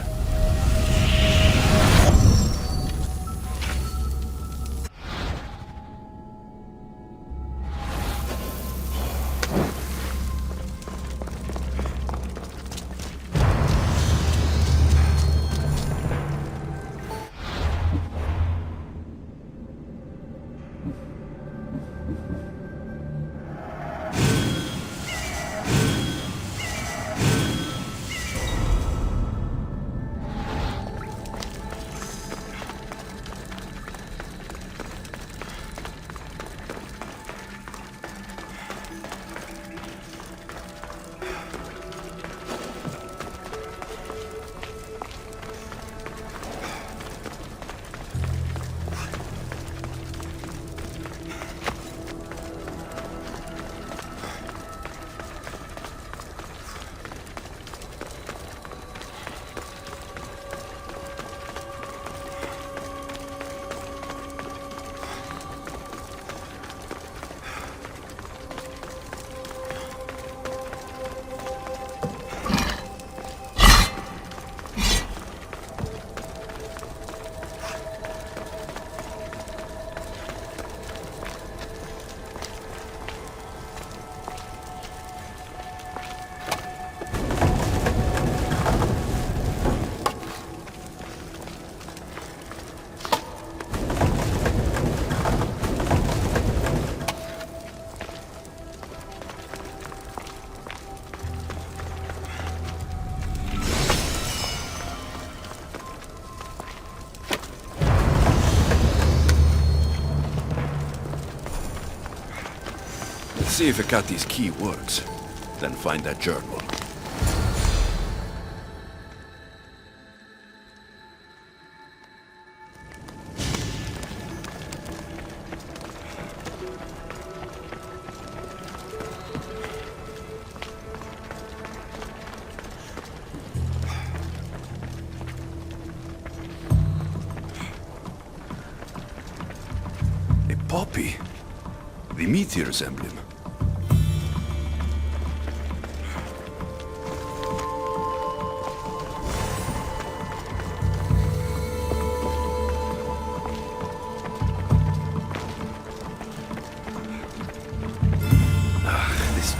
See if Hekate's key works. Then find that journal. A poppy. The meteor's emblem.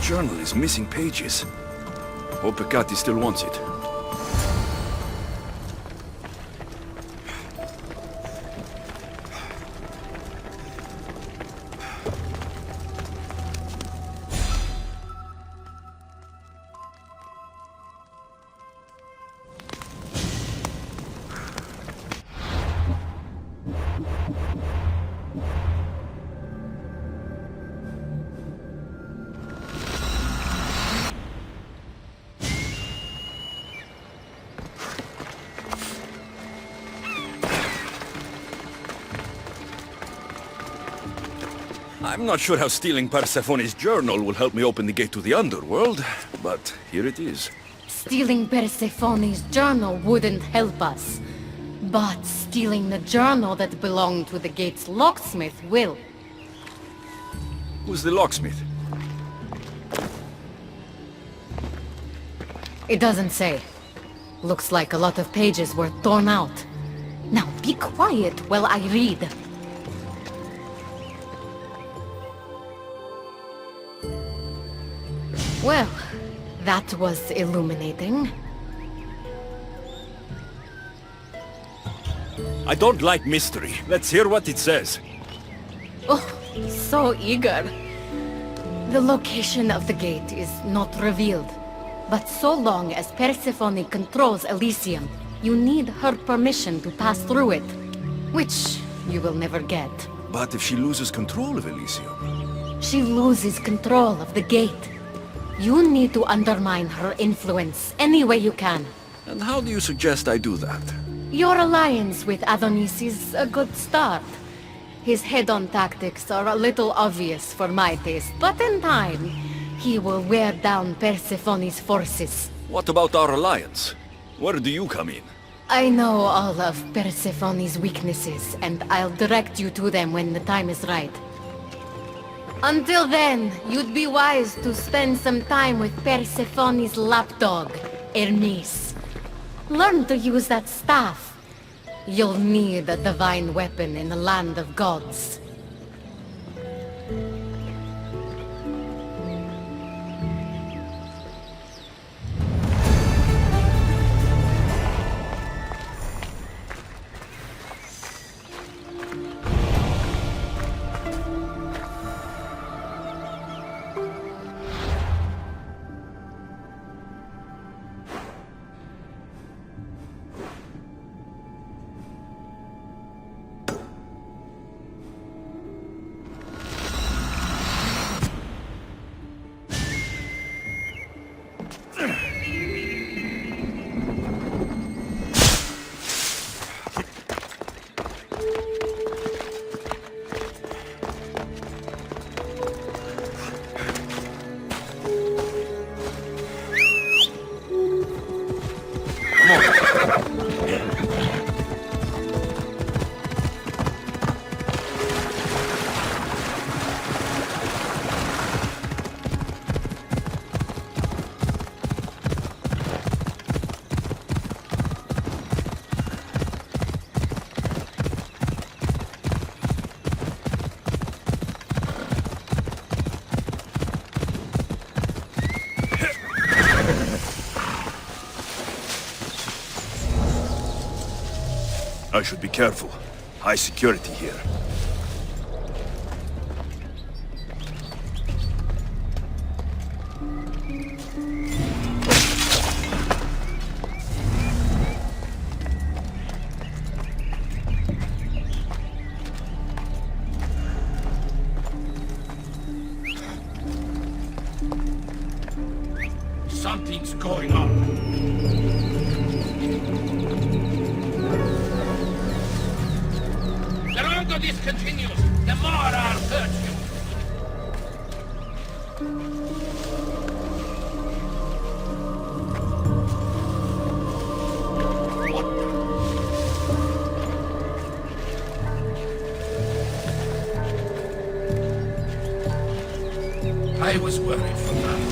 Journal is missing pages. Hope Hekate still wants it. I'm not sure how stealing Persephone's journal will help me open the gate to the underworld, but here it is.
Stealing Persephone's journal wouldn't help us. But stealing the journal that belonged to the gate's locksmith will.
Who's the locksmith?
It doesn't say. Looks like a lot of pages were torn out. Now be quiet while I read. Well, that was illuminating.
I don't like mystery. Let's hear what it says.
Oh, so eager. The location of the gate is not revealed. But so long as Persephone controls Elysium, you need her permission to pass through it. Which you will never get.
But if she loses control of Elysium?
She loses control of the gate. You need to undermine her influence any way you can.
And how do you suggest I do that?
Your alliance with Adonis is a good start. His head-on tactics are a little obvious for my taste, but in time, he will wear down Persephone's forces.
What about our alliance? Where do you come in?
I know all of Persephone's weaknesses, and I'll direct you to them when the time is right. Until then, you'd be wise to spend some time with Persephone's lapdog, Hermes. Learn to use that staff. You'll need a divine weapon in the land of gods.
I should be careful. High security here.
Something's going on. The longer this continues, the more I'll hurt you. I was worried for that.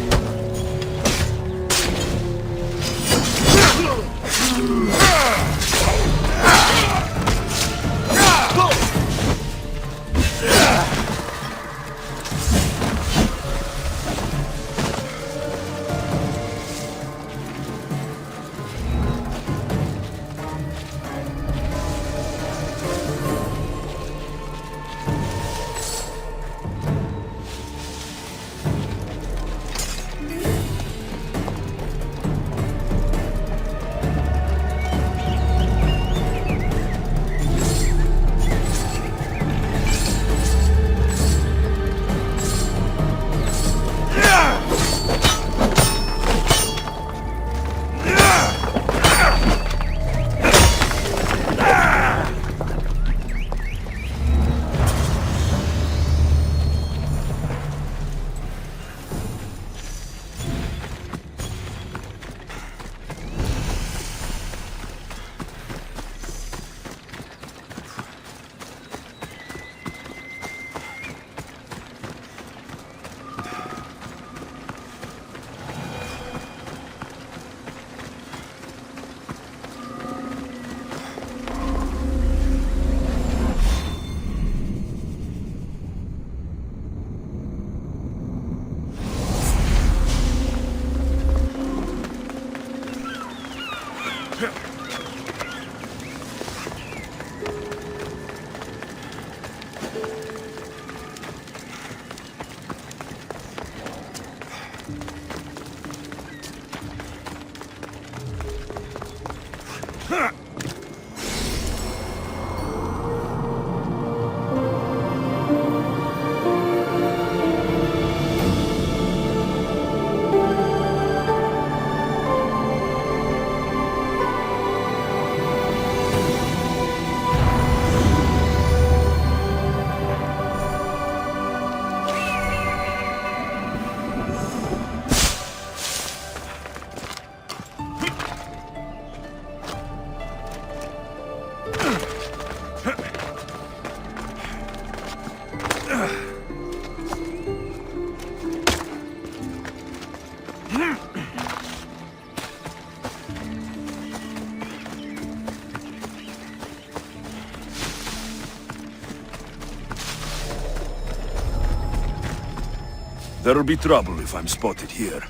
There'll be trouble if I'm spotted here.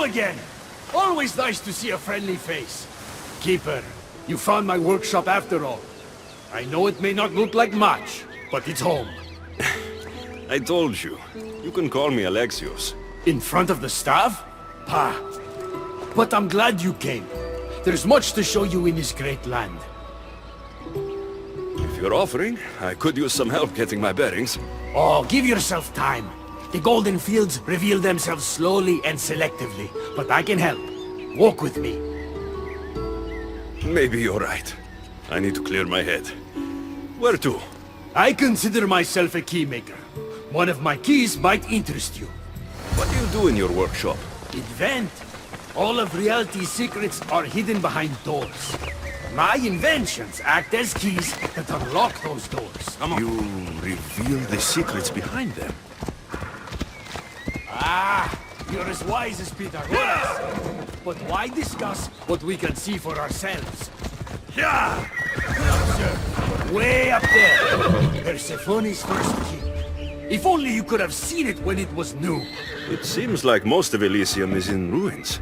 Again! Always nice to see a friendly face. Keeper, you found my workshop after all. I know it may not look like much, but it's home.
I told you. You can call me Alexios.
In front of the staff? Pah. But I'm glad you came. There's much to show you in this great land.
If you're offering, I could use some help getting my bearings.
Oh, give yourself time. The golden fields reveal themselves slowly and selectively, but I can help. Walk with me.
Maybe you're right. I need to clear my head. Where to?
I consider myself a keymaker. One of my keys might interest you.
What do you do in your workshop?
Invent. All of reality's secrets are hidden behind doors. My inventions act as keys that unlock those doors. Come on.
You reveal the secrets behind them.
Ah, you're as wise as Pythagoras. But why discuss what we can see for ourselves? Yeah! Sir, way up there, Persephone's first key. If only you could have seen it when it was new.
It seems like most of Elysium is in ruins.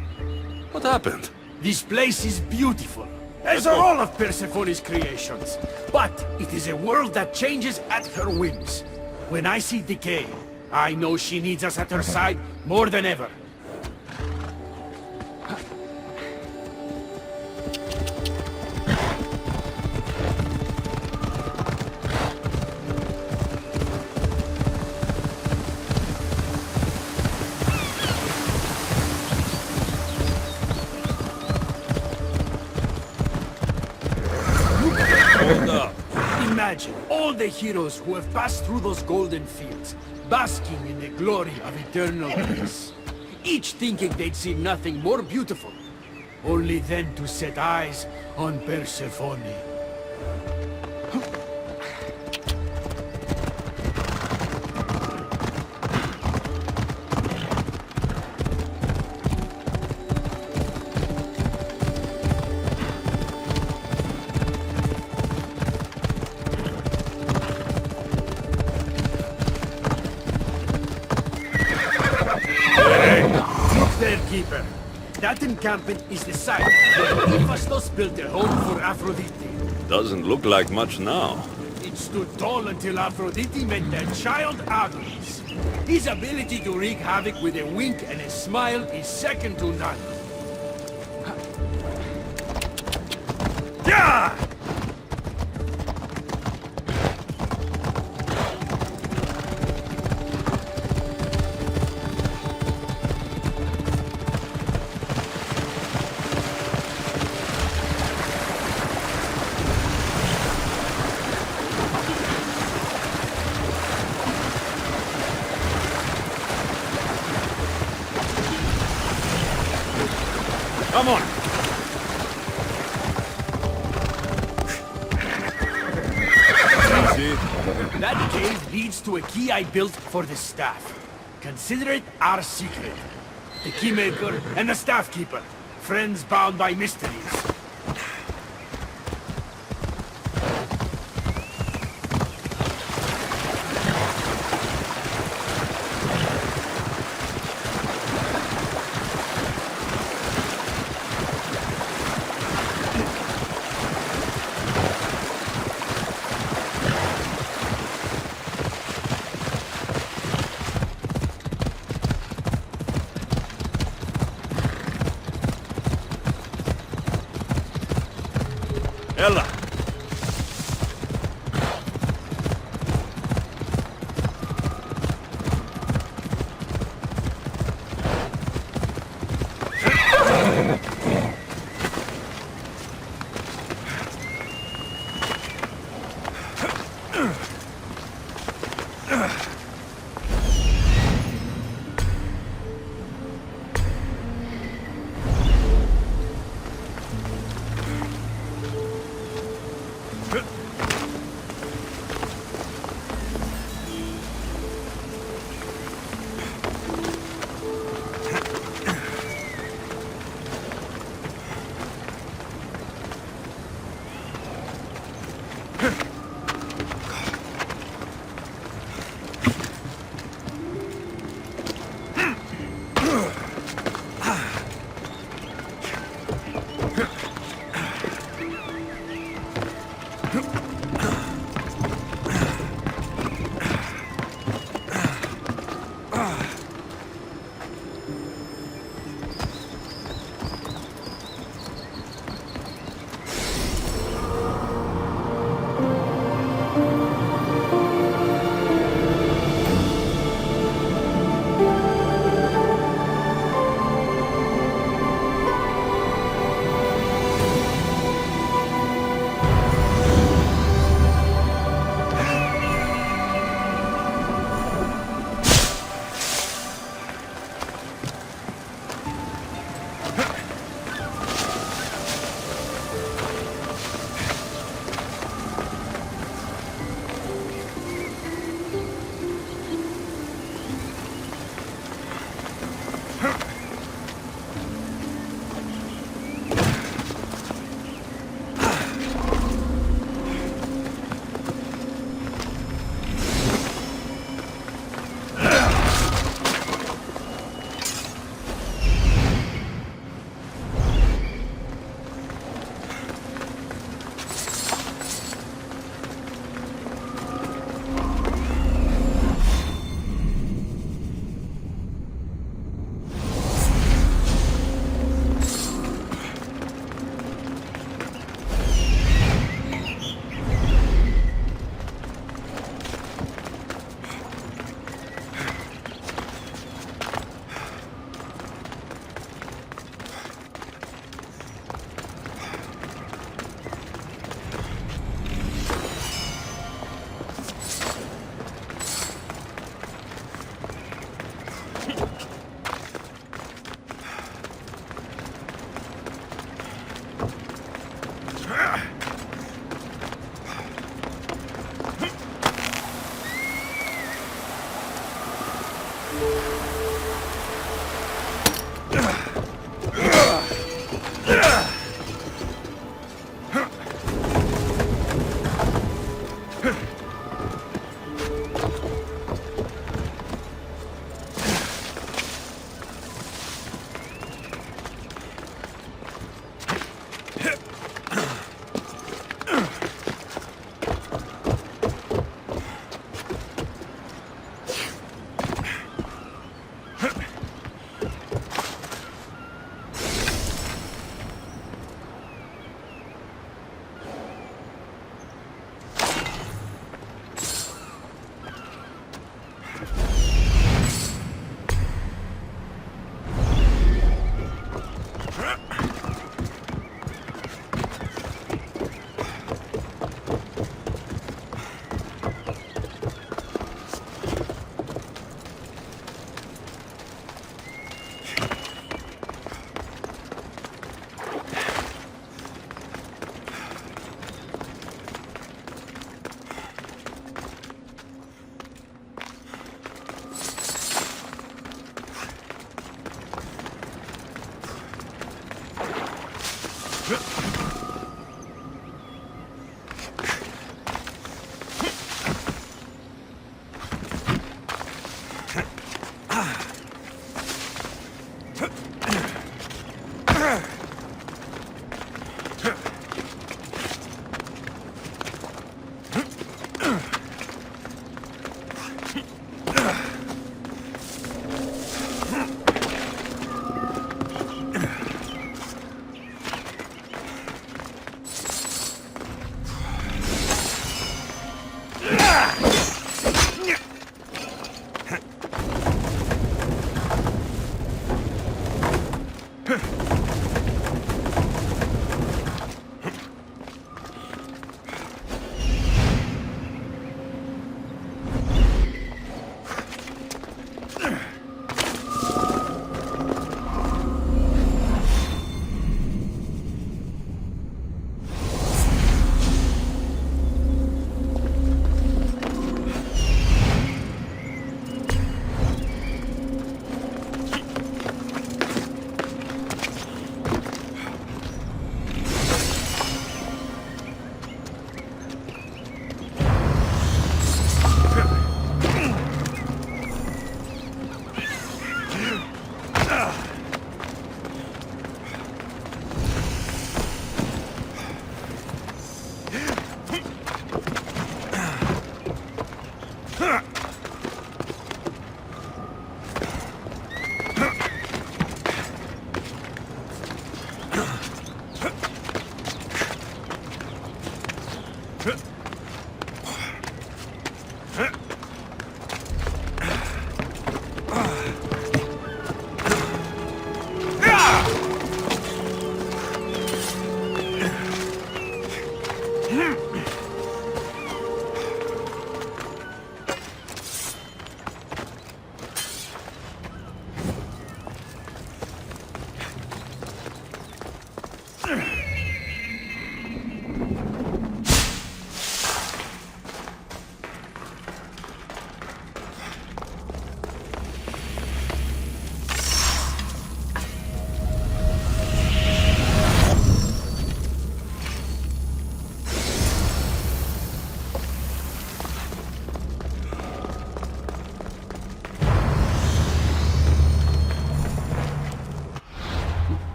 What happened?
This place is beautiful, as are all of Persephone's creations. But it is a world that changes at her whims. When I see decay, I know she needs us at her side more than ever. Imagine all the heroes who have passed through those golden fields, basking in the glory of eternal peace. Each thinking they'd see nothing more beautiful, only then to set eyes on Persephone. Keeper. That encampment is the site where Hephaestus built a home for Aphrodite.
Doesn't look like much now.
It stood tall until Aphrodite met their child Adonis. His ability to wreak havoc with a wink and a smile is second to none. Yeah!
Come on!
That cave leads to a key I built for the staff. Consider it our secret. The keymaker and the staff keeper. Friends bound by mysteries.
Ella!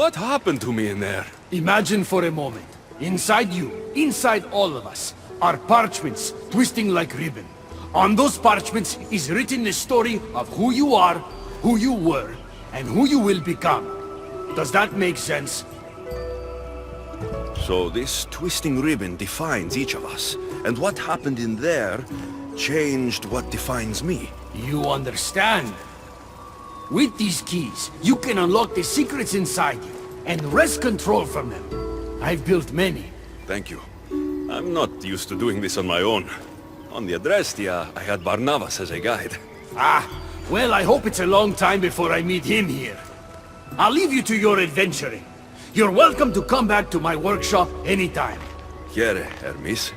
What happened to me in there?
Imagine for a moment, inside you, inside all of us, are parchments twisting like ribbon. On those parchments is written the story of who you are, who you were, and who you will become. Does that make sense?
So this twisting ribbon defines each of us, and what happened in there changed what defines me.
You understand? With these keys, you can unlock the secrets inside you, and wrest control from them. I've built many.
Thank you. I'm not used to doing this on my own. On the Adrestia, I had Barnabas as a guide.
Ah, well, I hope it's a long time before I meet him here. I'll leave you to your adventuring. You're welcome to come back to my workshop anytime.
Here, Hermes.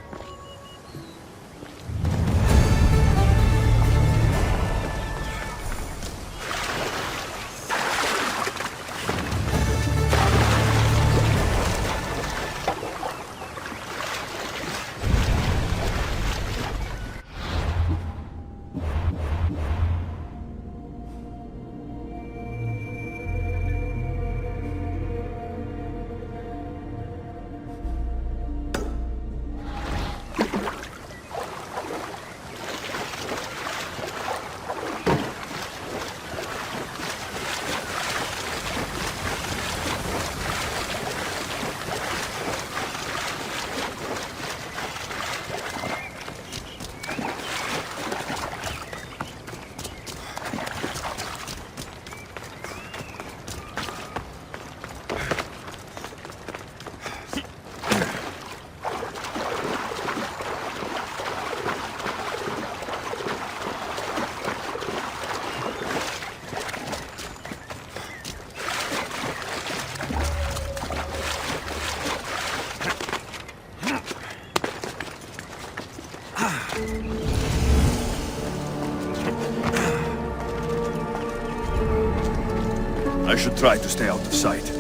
I should try to stay out of sight.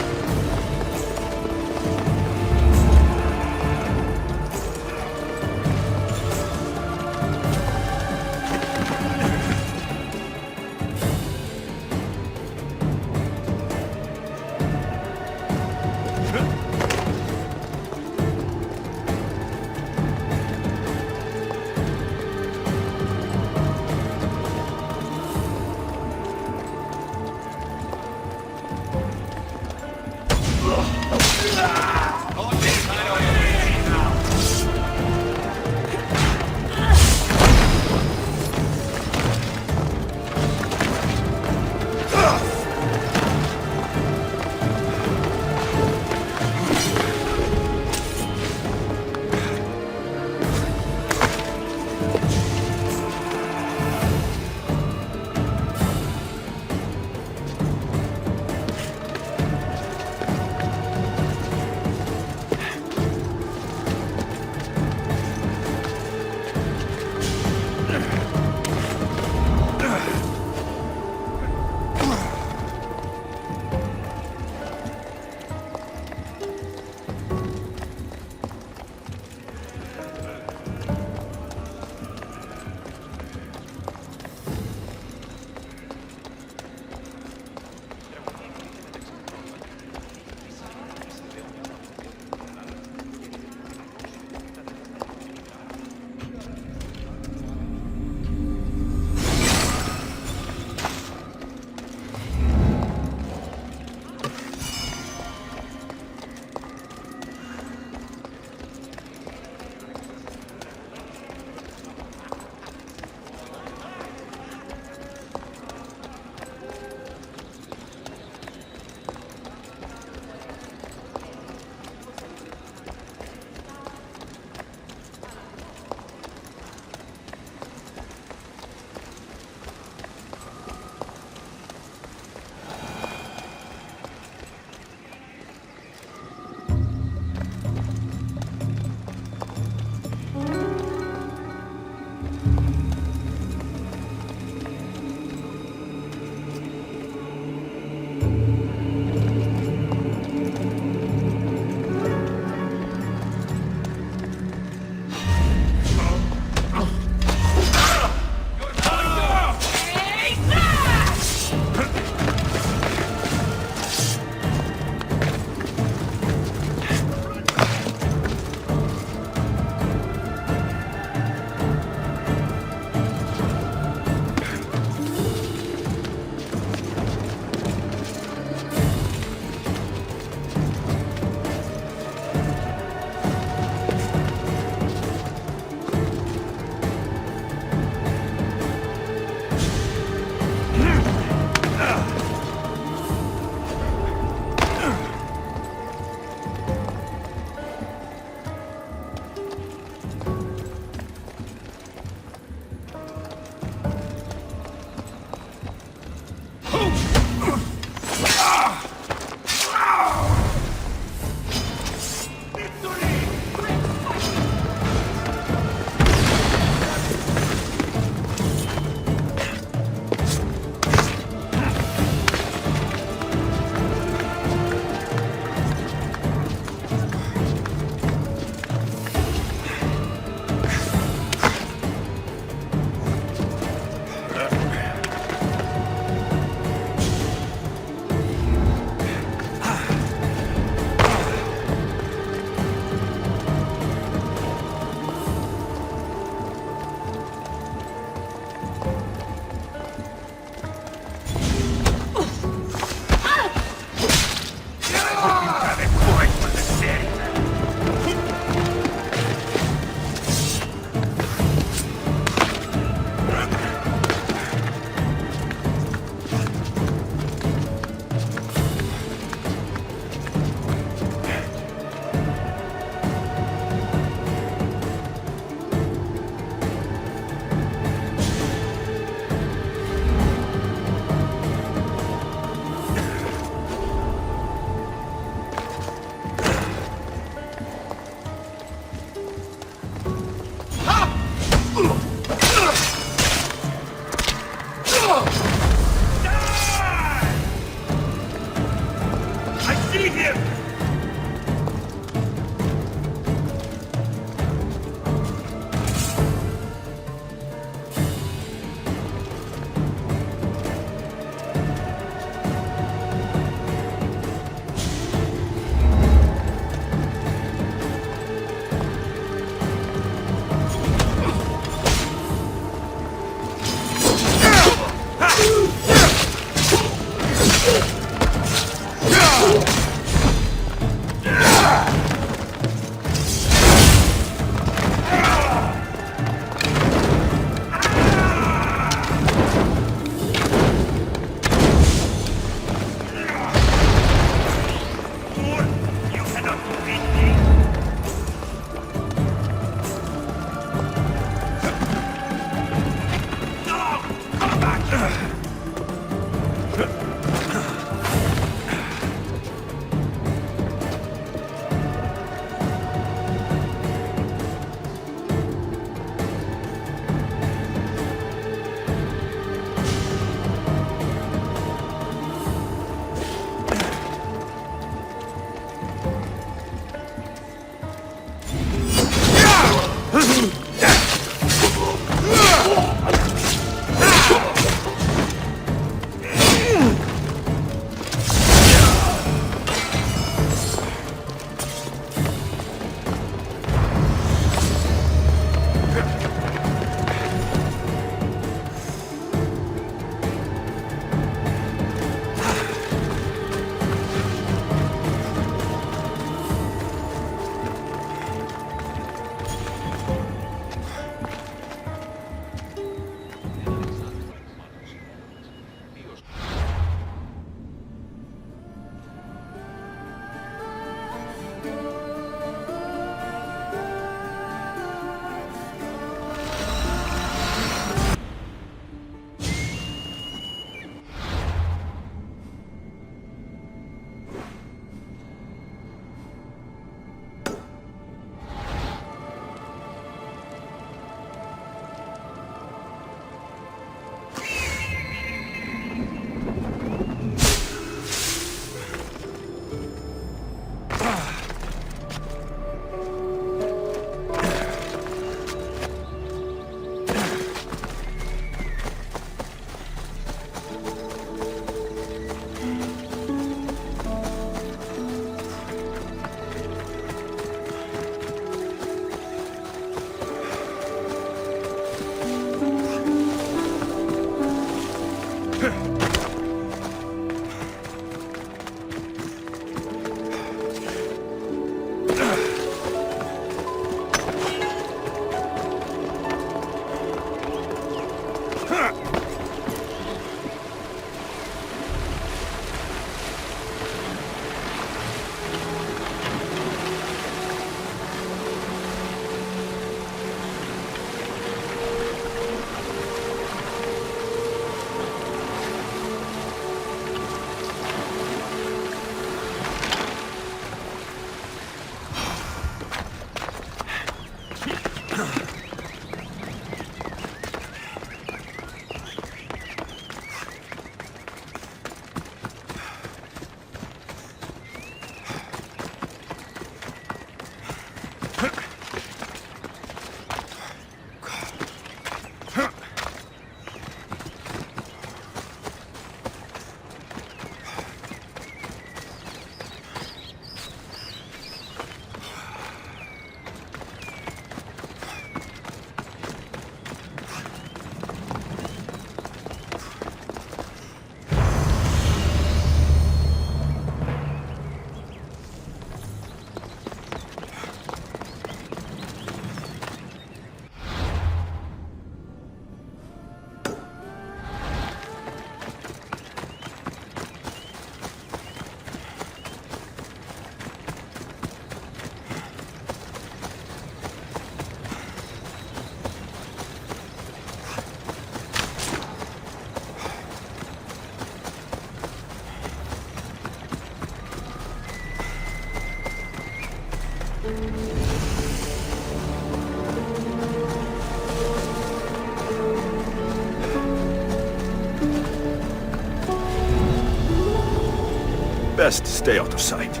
Best stay out of sight.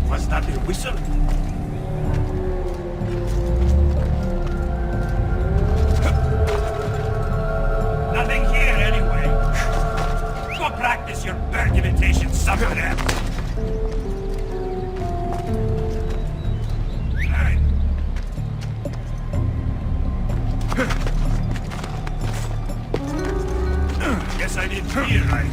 Was that a whistle? Nothing here anyway. Go practice your bird imitation somewhere else. Guess I didn't hear right.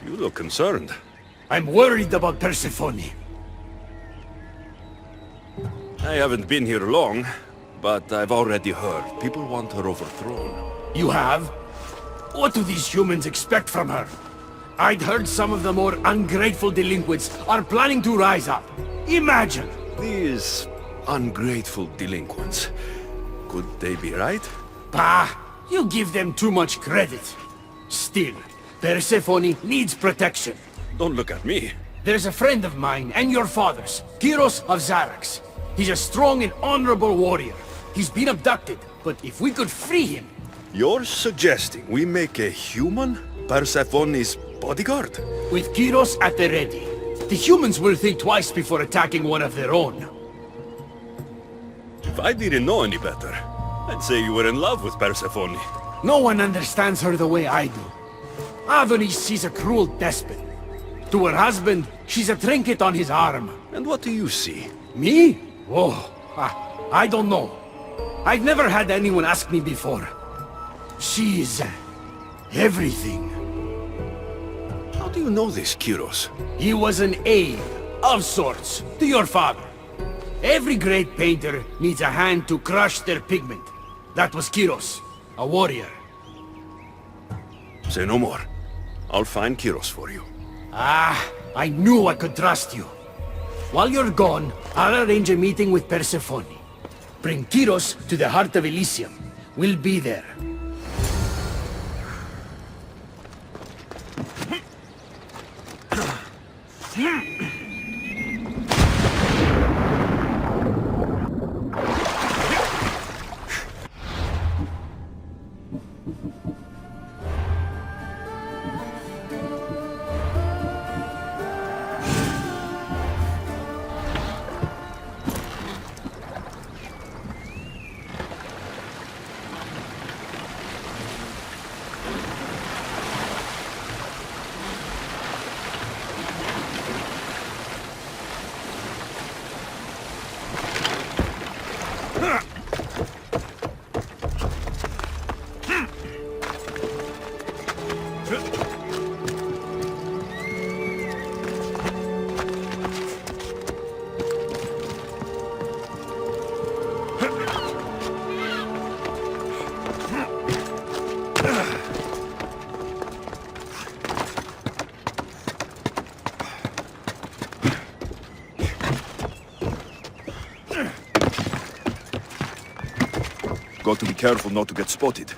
You look concerned.
I'm worried about Persephone.
I haven't been here long, but I've already heard people want her overthrown.
You have? What do these humans expect from her? I'd heard some of the more ungrateful delinquents are planning to rise up. Imagine!
These ungrateful delinquents. Could they be right?
Bah! You give them too much credit. Still, Persephone needs protection.
Don't look at me.
There's a friend of mine and your father's, Kyros of Xarax. He's a strong and honorable warrior. He's been abducted, but if we could free him...
You're suggesting we make a human Persephone's bodyguard?
With Kyros at the ready, the humans will think twice before attacking one of their own.
If I didn't know any better, I'd say you were in love with Persephone.
No one understands her the way I do. Avarice, she's a cruel despot. To her husband, she's a trinket on his arm.
And what do you see?
Me? Oh, I don't know. I've never had anyone ask me before. She's... everything.
How do you know this, Kyros?
He was an aide, of sorts, to your father. Every great painter needs a hand to crush their pigment. That was Kyros, a warrior.
Say no more. I'll find Kyros for you.
Ah, I knew I could trust you. While you're gone, I'll arrange a meeting with Persephone. Bring Kyros to the heart of Elysium. We'll be there.
got to be careful not to get spotted.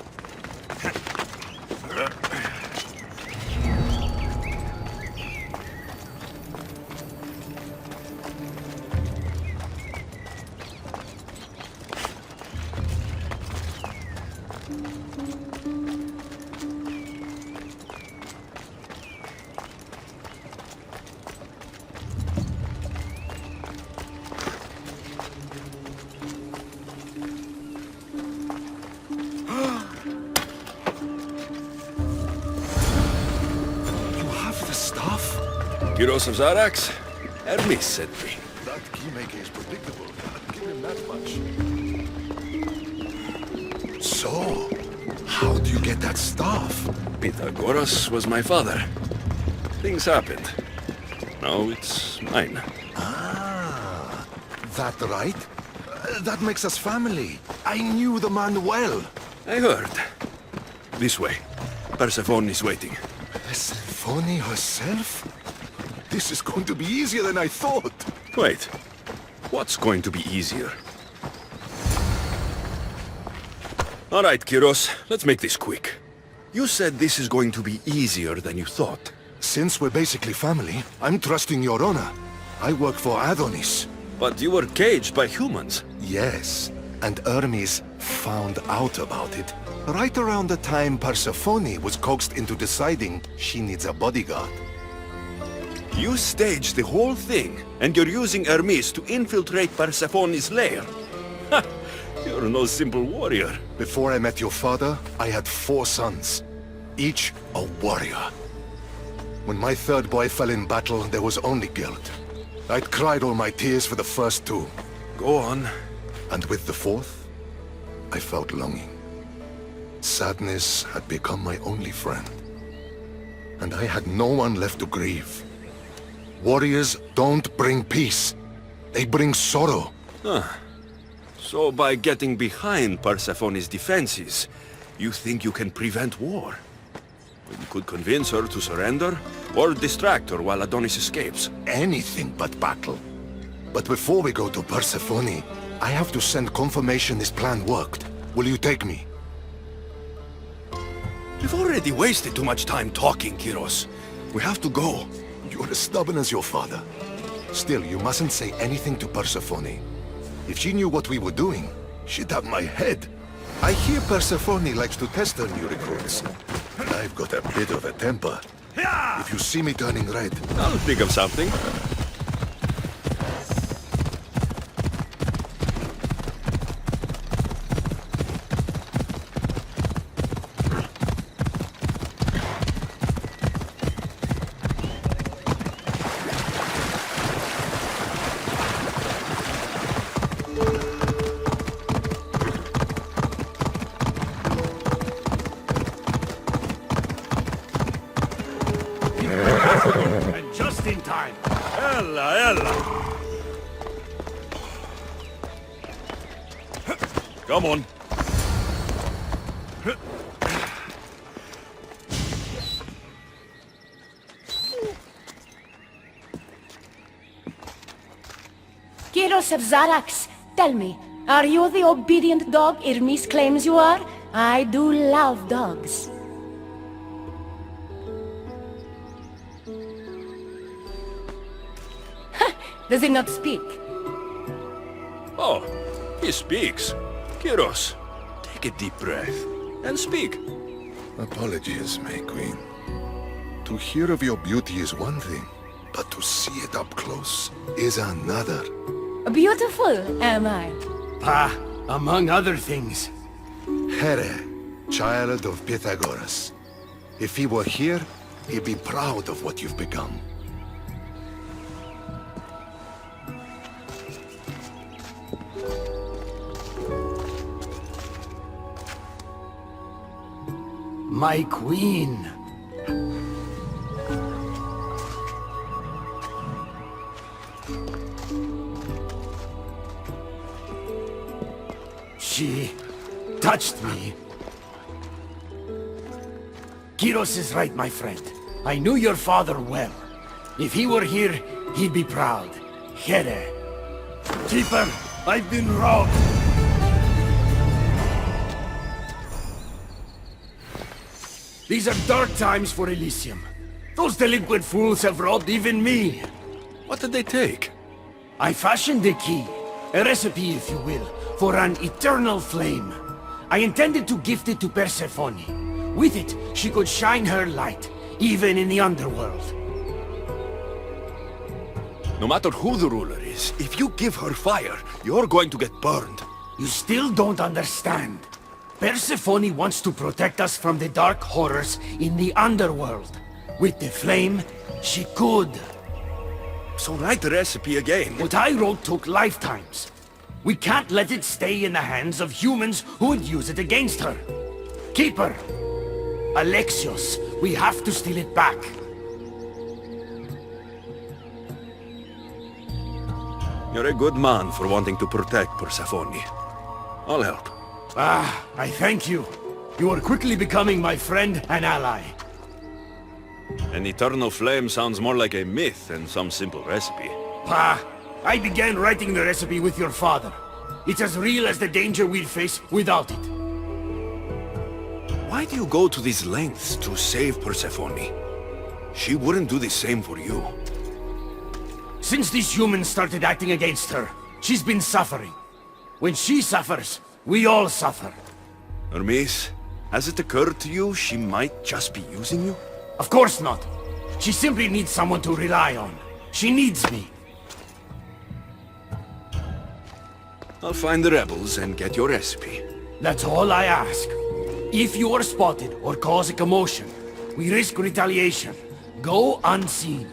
Kyros of Zarax? Hermes sent me.
That keymaker is predictable. Give him that much. So, how do you get that staff?
Pythagoras was my father. Things happened. Now it's mine.
Ah, that right? That makes us family. I knew the man well.
I heard. This way. Persephone is waiting.
Persephone herself? This is going to be easier than I thought.
Wait. What's going to be easier? All right, Kyros. Let's make this quick. You said this is going to be easier than you thought.
Since we're basically family, I'm trusting your honor. I work for Adonis.
But you were caged by humans.
Yes, and Hermes found out about it. Right around the time Persephone was coaxed into deciding she needs a bodyguard.
You staged the whole thing, and you're using Hermes to infiltrate Persephone's lair. Ha! You're no simple warrior.
Before I met your father, I had 4 sons, each a warrior. When my third boy fell in battle, there was only guilt. I'd cried all my tears for the first 2.
Go on.
And with the 4th, I felt longing. Sadness had become my only friend. And I had no one left to grieve. Warriors don't bring peace. They bring sorrow.
Huh. So by getting behind Persephone's defenses, you think you can prevent war? You could convince her to surrender, or distract her while Adonis escapes.
Anything but battle. But before we go to Persephone, I have to send confirmation this plan worked. Will you take me?
You've already wasted too much time talking, Kyros. We have to go.
You're as stubborn as your father. Still, you mustn't say anything to Persephone. If she knew what we were doing, she'd have my head. I hear Persephone likes to test her new recruits. I've got a bit of a temper. If you see me turning red...
I'll think of something.
And just in time. Ella.
Come on.
Kyros of Zarax, tell me, are you the obedient dog Hermes claims you are? I do love dogs. Does it not speak?
Oh, he speaks. Kyros, take a deep breath and speak.
Apologies, May Queen. To hear of your beauty is one thing, but to see it up close is another.
Beautiful, am I?
Ah, among other things.
Here, child of Pythagoras. If he were here, he'd be proud of what you've become.
My queen. She touched me. Kyros is right, my friend. I knew your father well. If he were here, he'd be proud. Here. Keeper, I've been robbed. These are dark times for Elysium. Those delinquent fools have robbed even me.
What did they take?
I fashioned a key, a recipe if you will, for an eternal flame. I intended to gift it to Persephone. With it, she could shine her light, even in the underworld.
No matter who the ruler is, if you give her fire, you're going to get burned.
You still don't understand. Persephone wants to protect us from the dark horrors in the underworld. With the flame, she could.
So write the recipe again.
What I wrote took lifetimes. We can't let it stay in the hands of humans who would use it against her. Keeper! Alexios, we have to steal it back.
You're a good man for wanting to protect Persephone. I'll help.
Ah, I thank you. You are quickly becoming my friend and ally.
An eternal flame sounds more like a myth than some simple recipe.
Pah! I began writing the recipe with your father. It's as real as the danger we'd face without it.
Why do you go to these lengths to save Persephone? She wouldn't do the same for you.
Since these humans started acting against her, she's been suffering. When she suffers, we all suffer.
Hermes, has it occurred to you she might just be using you?
Of course not. She simply needs someone to rely on. She needs me.
I'll find the rebels and get your recipe.
That's all I ask. If you are spotted or cause a commotion, we risk retaliation. Go unseen.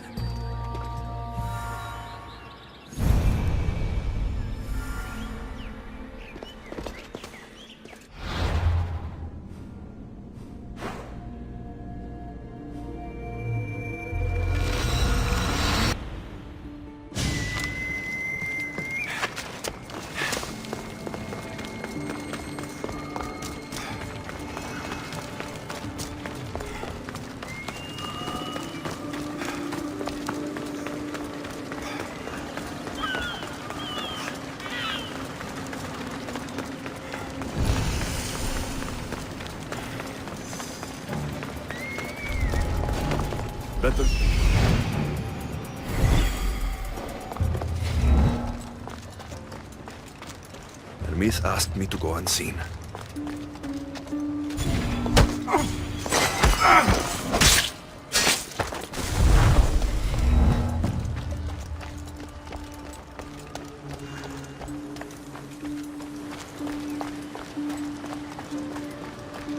Better. Hermes asked me to go unseen.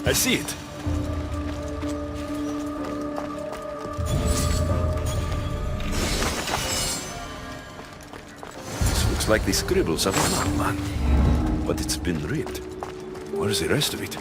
I see it. Like the scribbles of a madman. But it's been ripped. Where's the rest of it?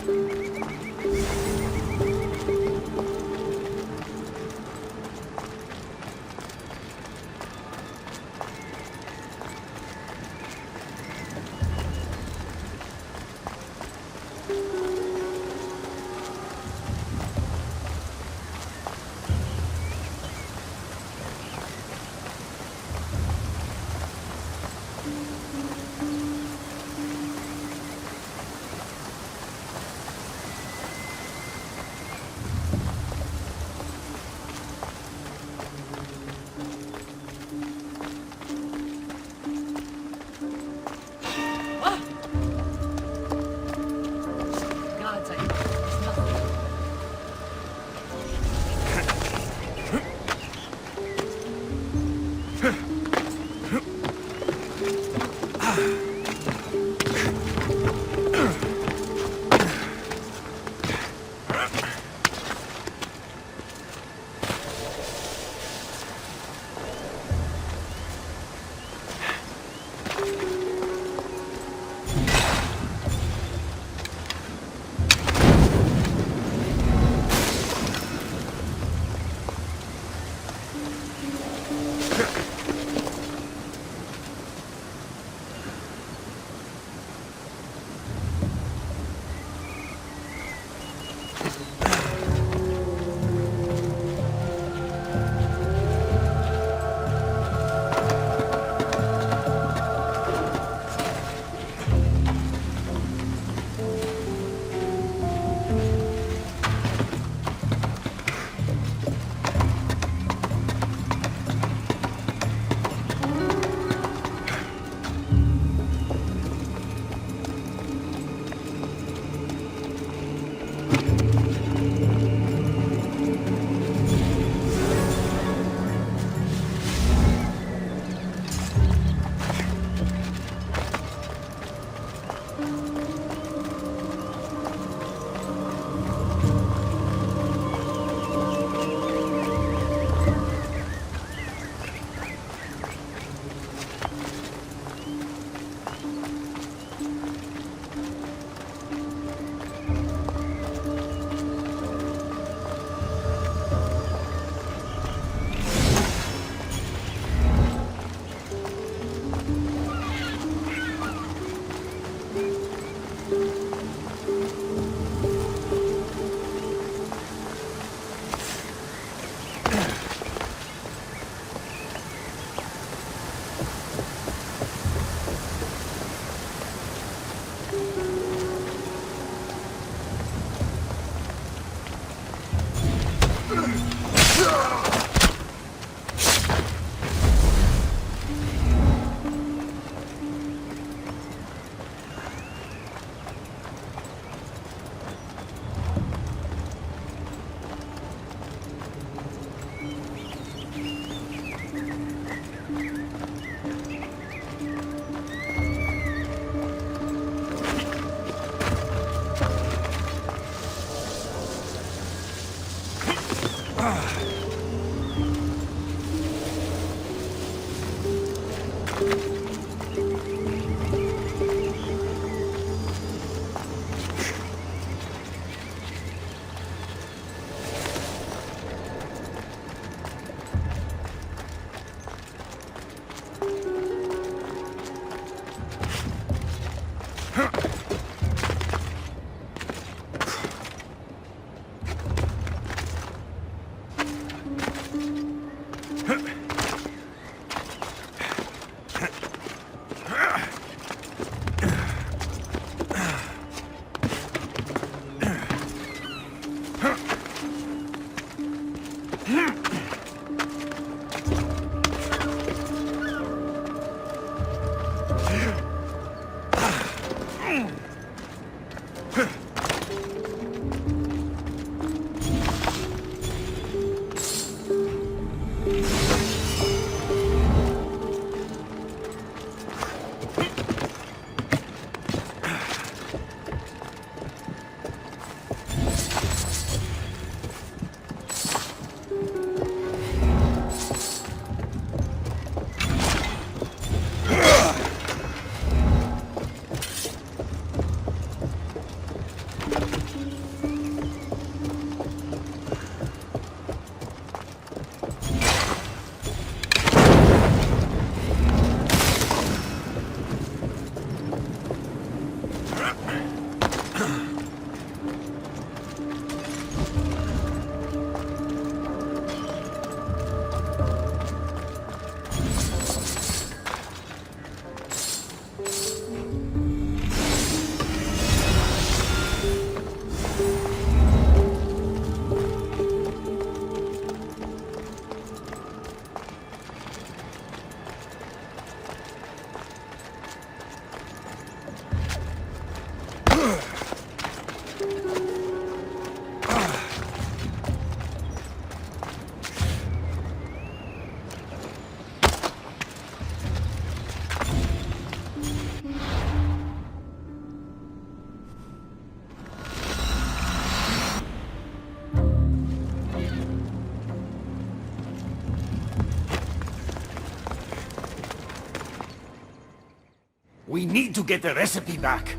We need to get the recipe back.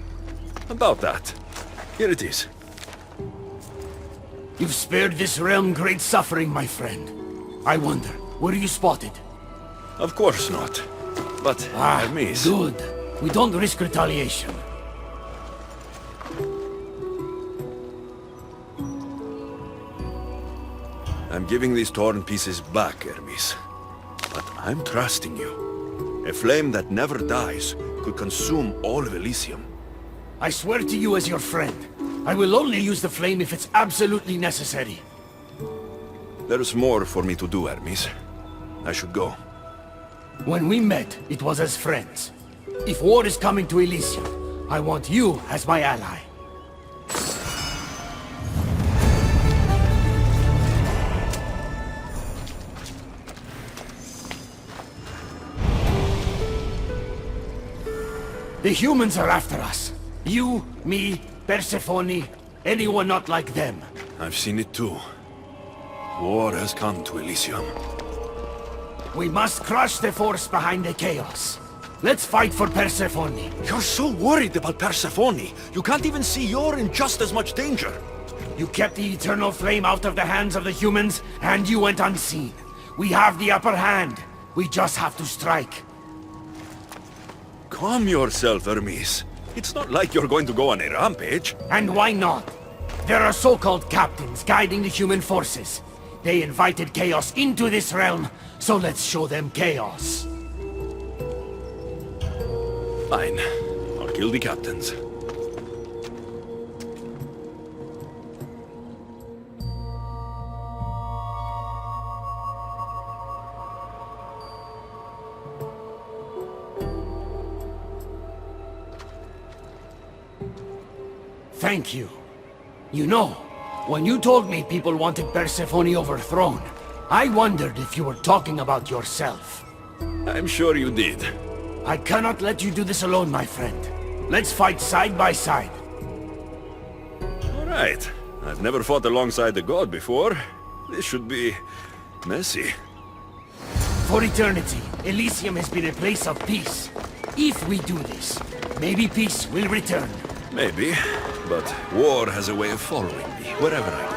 About that. Here it is.
You've spared this realm great suffering, my friend. I wonder, were you spotted?
Of course not. But, Hermes...
Good. We don't risk retaliation.
I'm giving these torn pieces back, Hermes. But I'm trusting you. A flame that never dies could consume all of Elysium.
I swear to you as your friend, I will only use the flame if it's absolutely necessary.
There's more for me to do, Hermes. I should go.
When we met, it was as friends. If war is coming to Elysium, I want you as my ally. The humans are after us. You, me, Persephone, anyone not like them.
I've seen it too. War has come to Elysium.
We must crush the force behind the chaos. Let's fight for Persephone.
You're so worried about Persephone. You can't even see you're in just as much danger.
You kept the eternal flame out of the hands of the humans, and you went unseen. We have the upper hand. We just have to strike.
Calm yourself, Hermes. It's not like you're going to go on a rampage.
And why not? There are so-called captains guiding the human forces. They invited chaos into this realm, so let's show them chaos.
Fine. I'll kill the captains.
Thank you. You know, when you told me people wanted Persephone overthrown, I wondered if you were talking about yourself.
I'm sure you did.
I cannot let you do this alone, my friend. Let's fight side by side.
All right. I've never fought alongside a god before. This should be... messy.
For eternity, Elysium has been a place of peace. If we do this, maybe peace will return.
Maybe, but war has a way of following me, wherever I go.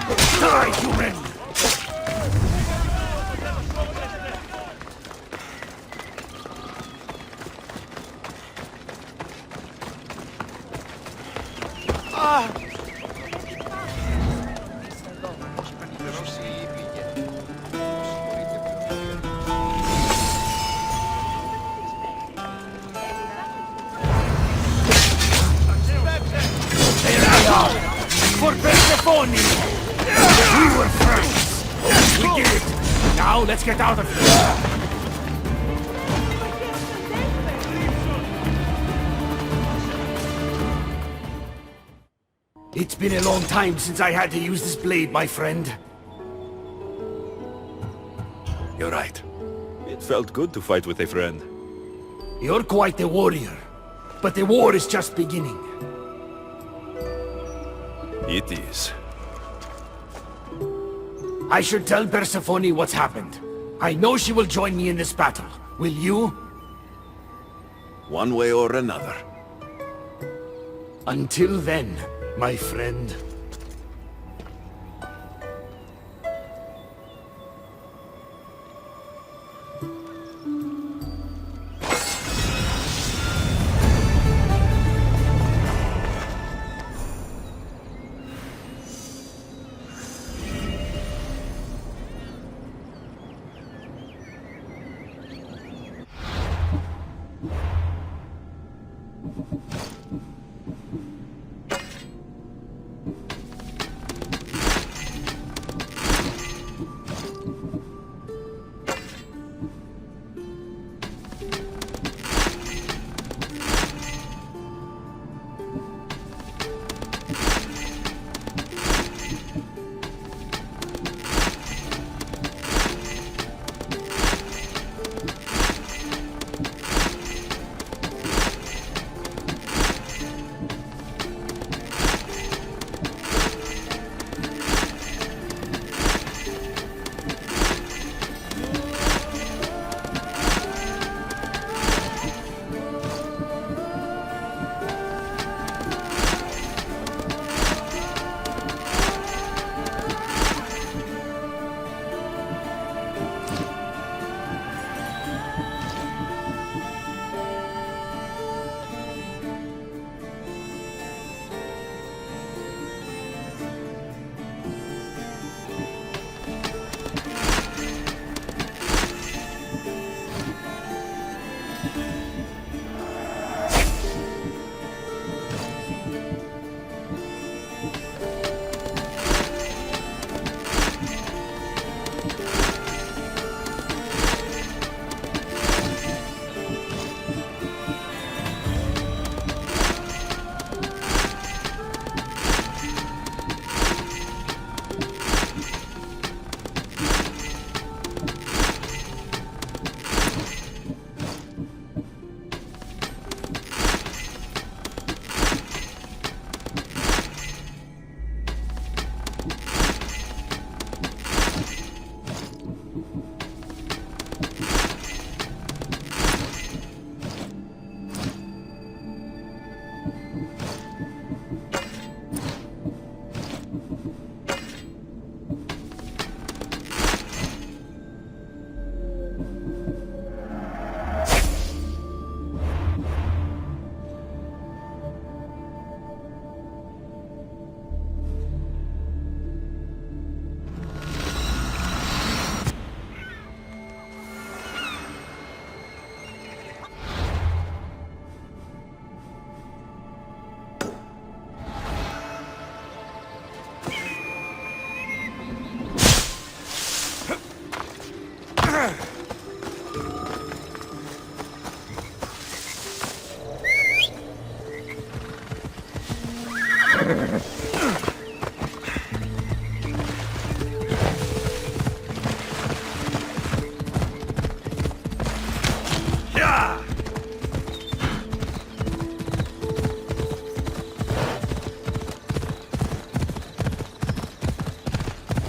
Die, human! There they are! For Persephone! We were friends! We did it! Now let's get out of here! It's been a long time since I had to use this blade, my friend.
You're right. It felt good to fight with a friend.
You're quite the warrior, but the war is just beginning.
It is.
I should tell Persephone what's happened. I know she will join me in this battle. Will you?
One way or another.
Until then, my friend.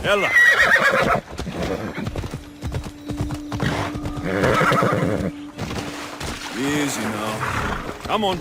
Ella! Easy now. Come on.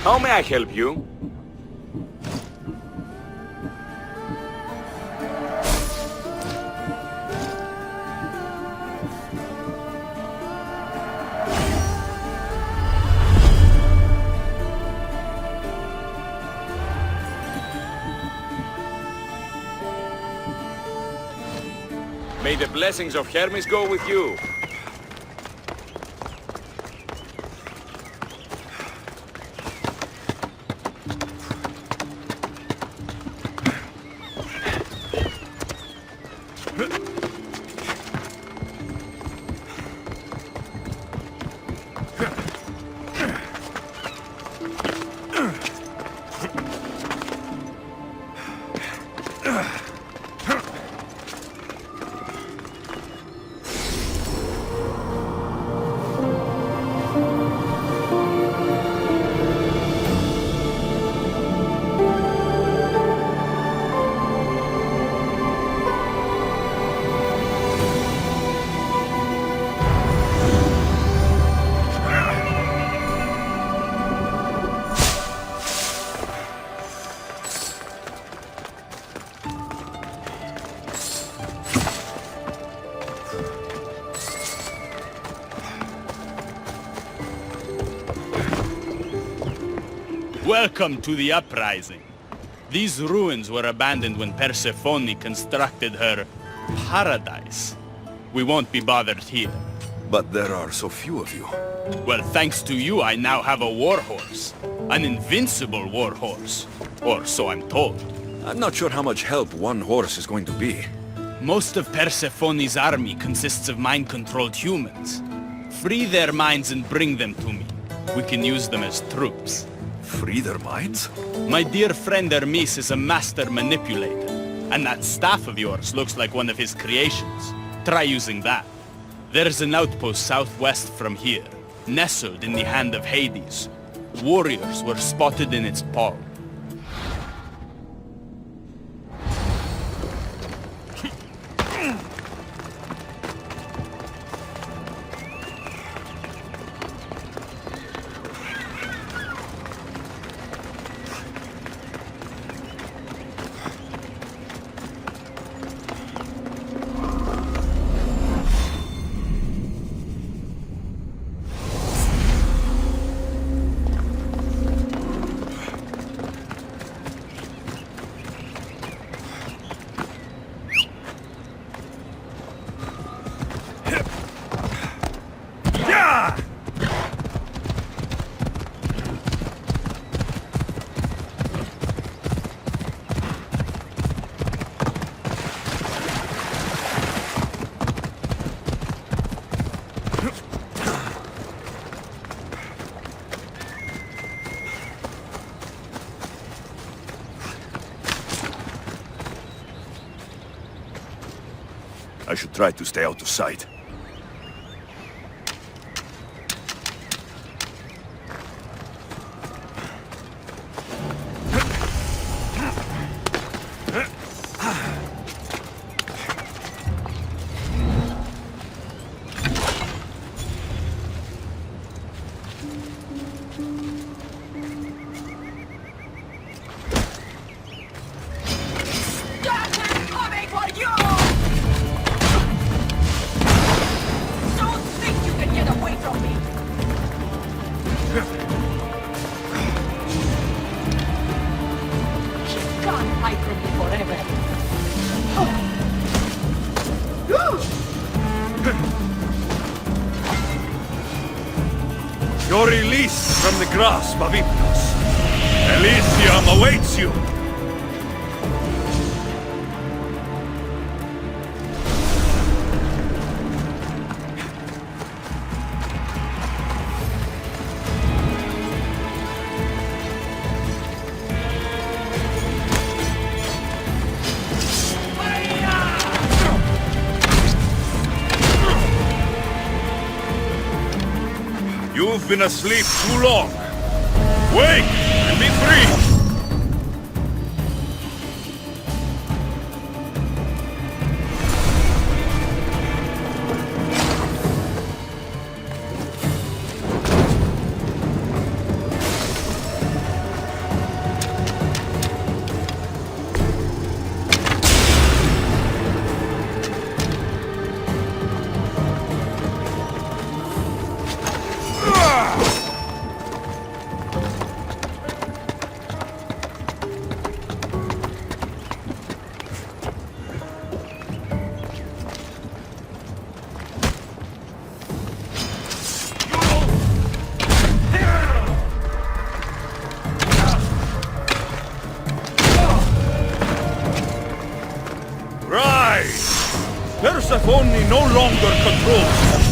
How may I help you? May the blessings of Hermes go with you.
Welcome to the uprising. These ruins were abandoned when Persephone constructed her paradise. We won't be bothered here.
But there are so few of you.
Well, thanks to you, I now have a warhorse. An invincible warhorse. Or so I'm told.
I'm not sure how much help one horse is going to be.
Most of Persephone's army consists of mind-controlled humans. Free their minds and bring them to me. We can use them as troops.
Free their minds?
My dear friend Hermes is a master manipulator. And that staff of yours looks like one of his creations. Try using that. There's an outpost southwest from here, nestled in the hand of Hades. Warriors were spotted in its paw.
I should try to stay out of sight.
Your release from the grasp of Hypnos. Elysium awaits you! You've been asleep too long. Wake and be free! Rise! Persephone no longer controls you.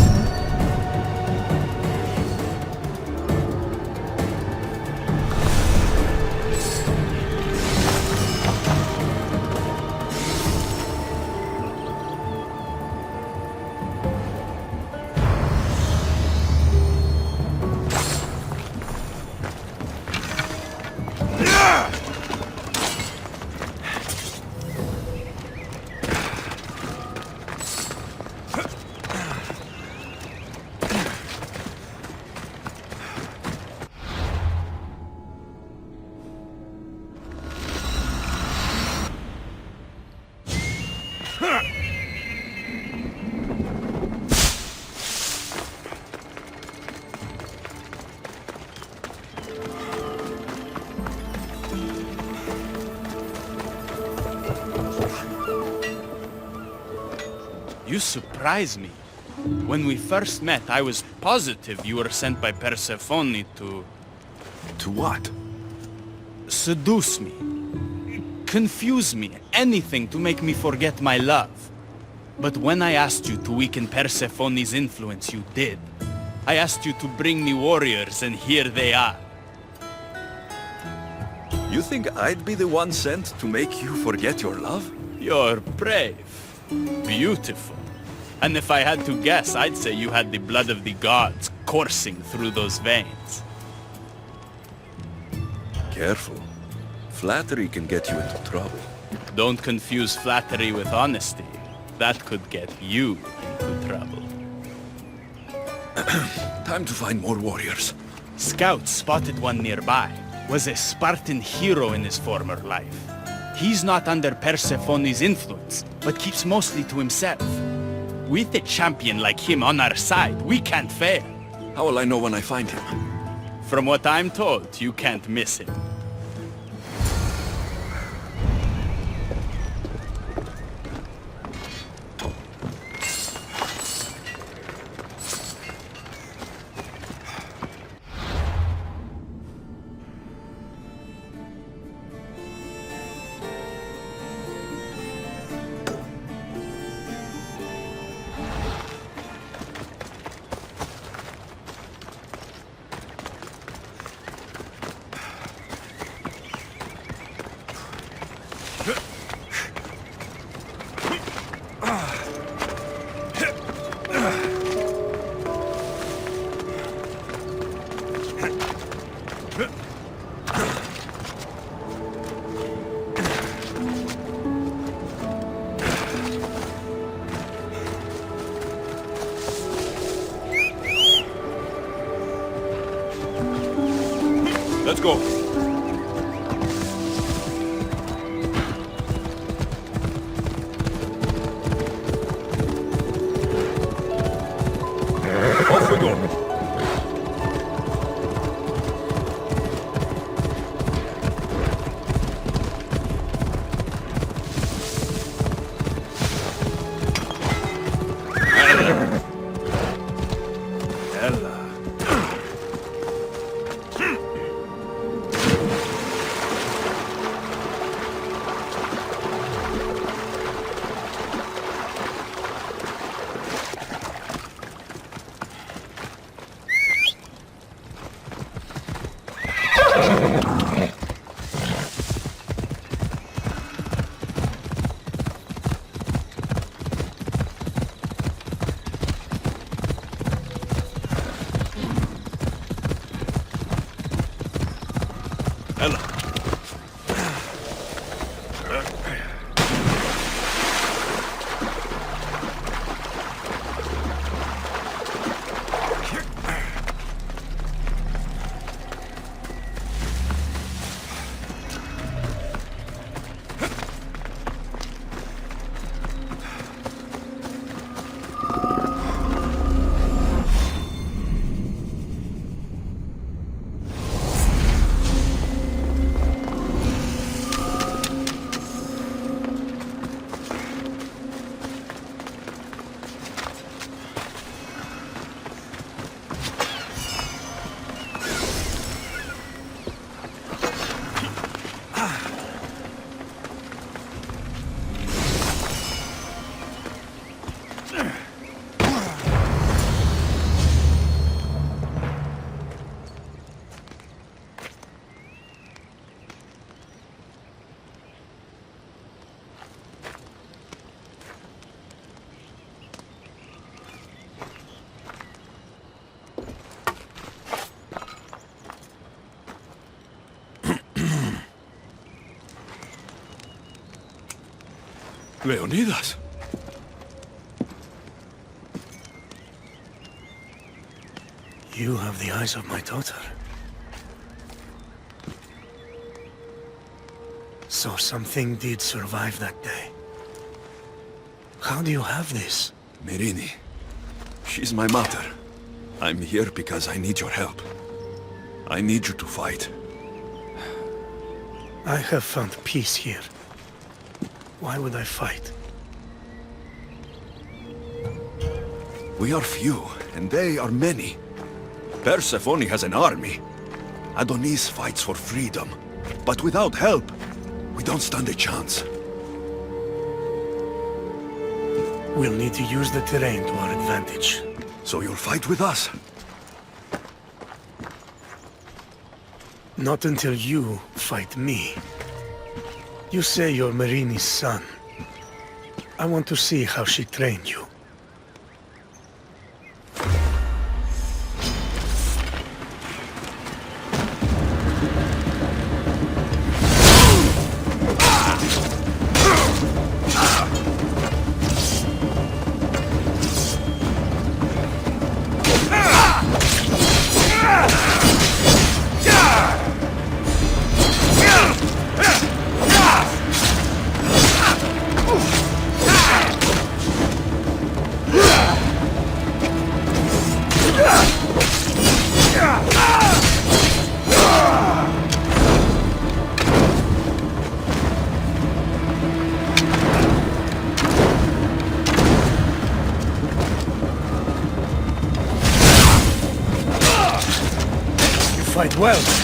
You surprise me. When we first met, I was positive you were sent by Persephone to...
To what?
Seduce me. Confuse me. Anything to make me forget my love. But when I asked you to weaken Persephone's influence, you did. I asked you to bring me warriors, and here they are.
You think I'd be the one sent to make you forget your love?
You're brave. Beautiful. And if I had to guess, I'd say you had the blood of the gods coursing through those veins.
Careful. Flattery can get you into trouble.
Don't confuse flattery with honesty. That could get you into trouble.
Time to find more warriors.
Scouts spotted one nearby. Was a Spartan hero in his former life. He's not under Persephone's influence, but keeps mostly to himself. With a champion like him on our side, we can't fail.
How will I know when I find him?
From what I'm told, you can't miss him.
Let's go. Off we go. Ella. Leonidas?
You have the eyes of my daughter. So something did survive that day. How do you have this?
Myrrine. She's my mother. I'm here because I need your help. I need you to fight.
I have found peace here. Why would I fight?
We are few, and they are many. Persephone has an army. Adonis fights for freedom. But without help, we don't stand a chance.
We'll need to use the terrain to our advantage.
So you'll fight with us?
Not until you fight me. You say you're Myrrine's son. I want to see how she trained you. Fight well.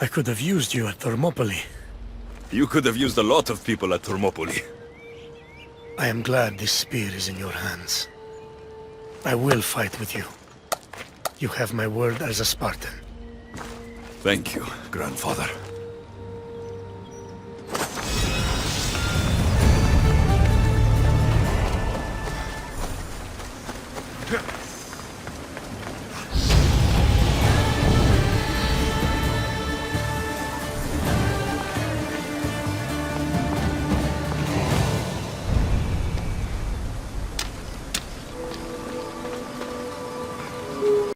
could have used you at Thermopylae.
You could have used a lot of people at Thermopylae.
I am glad this spear is in your hands. I will fight with you. You have my word as a Spartan.
Thank you, grandfather.
Huh.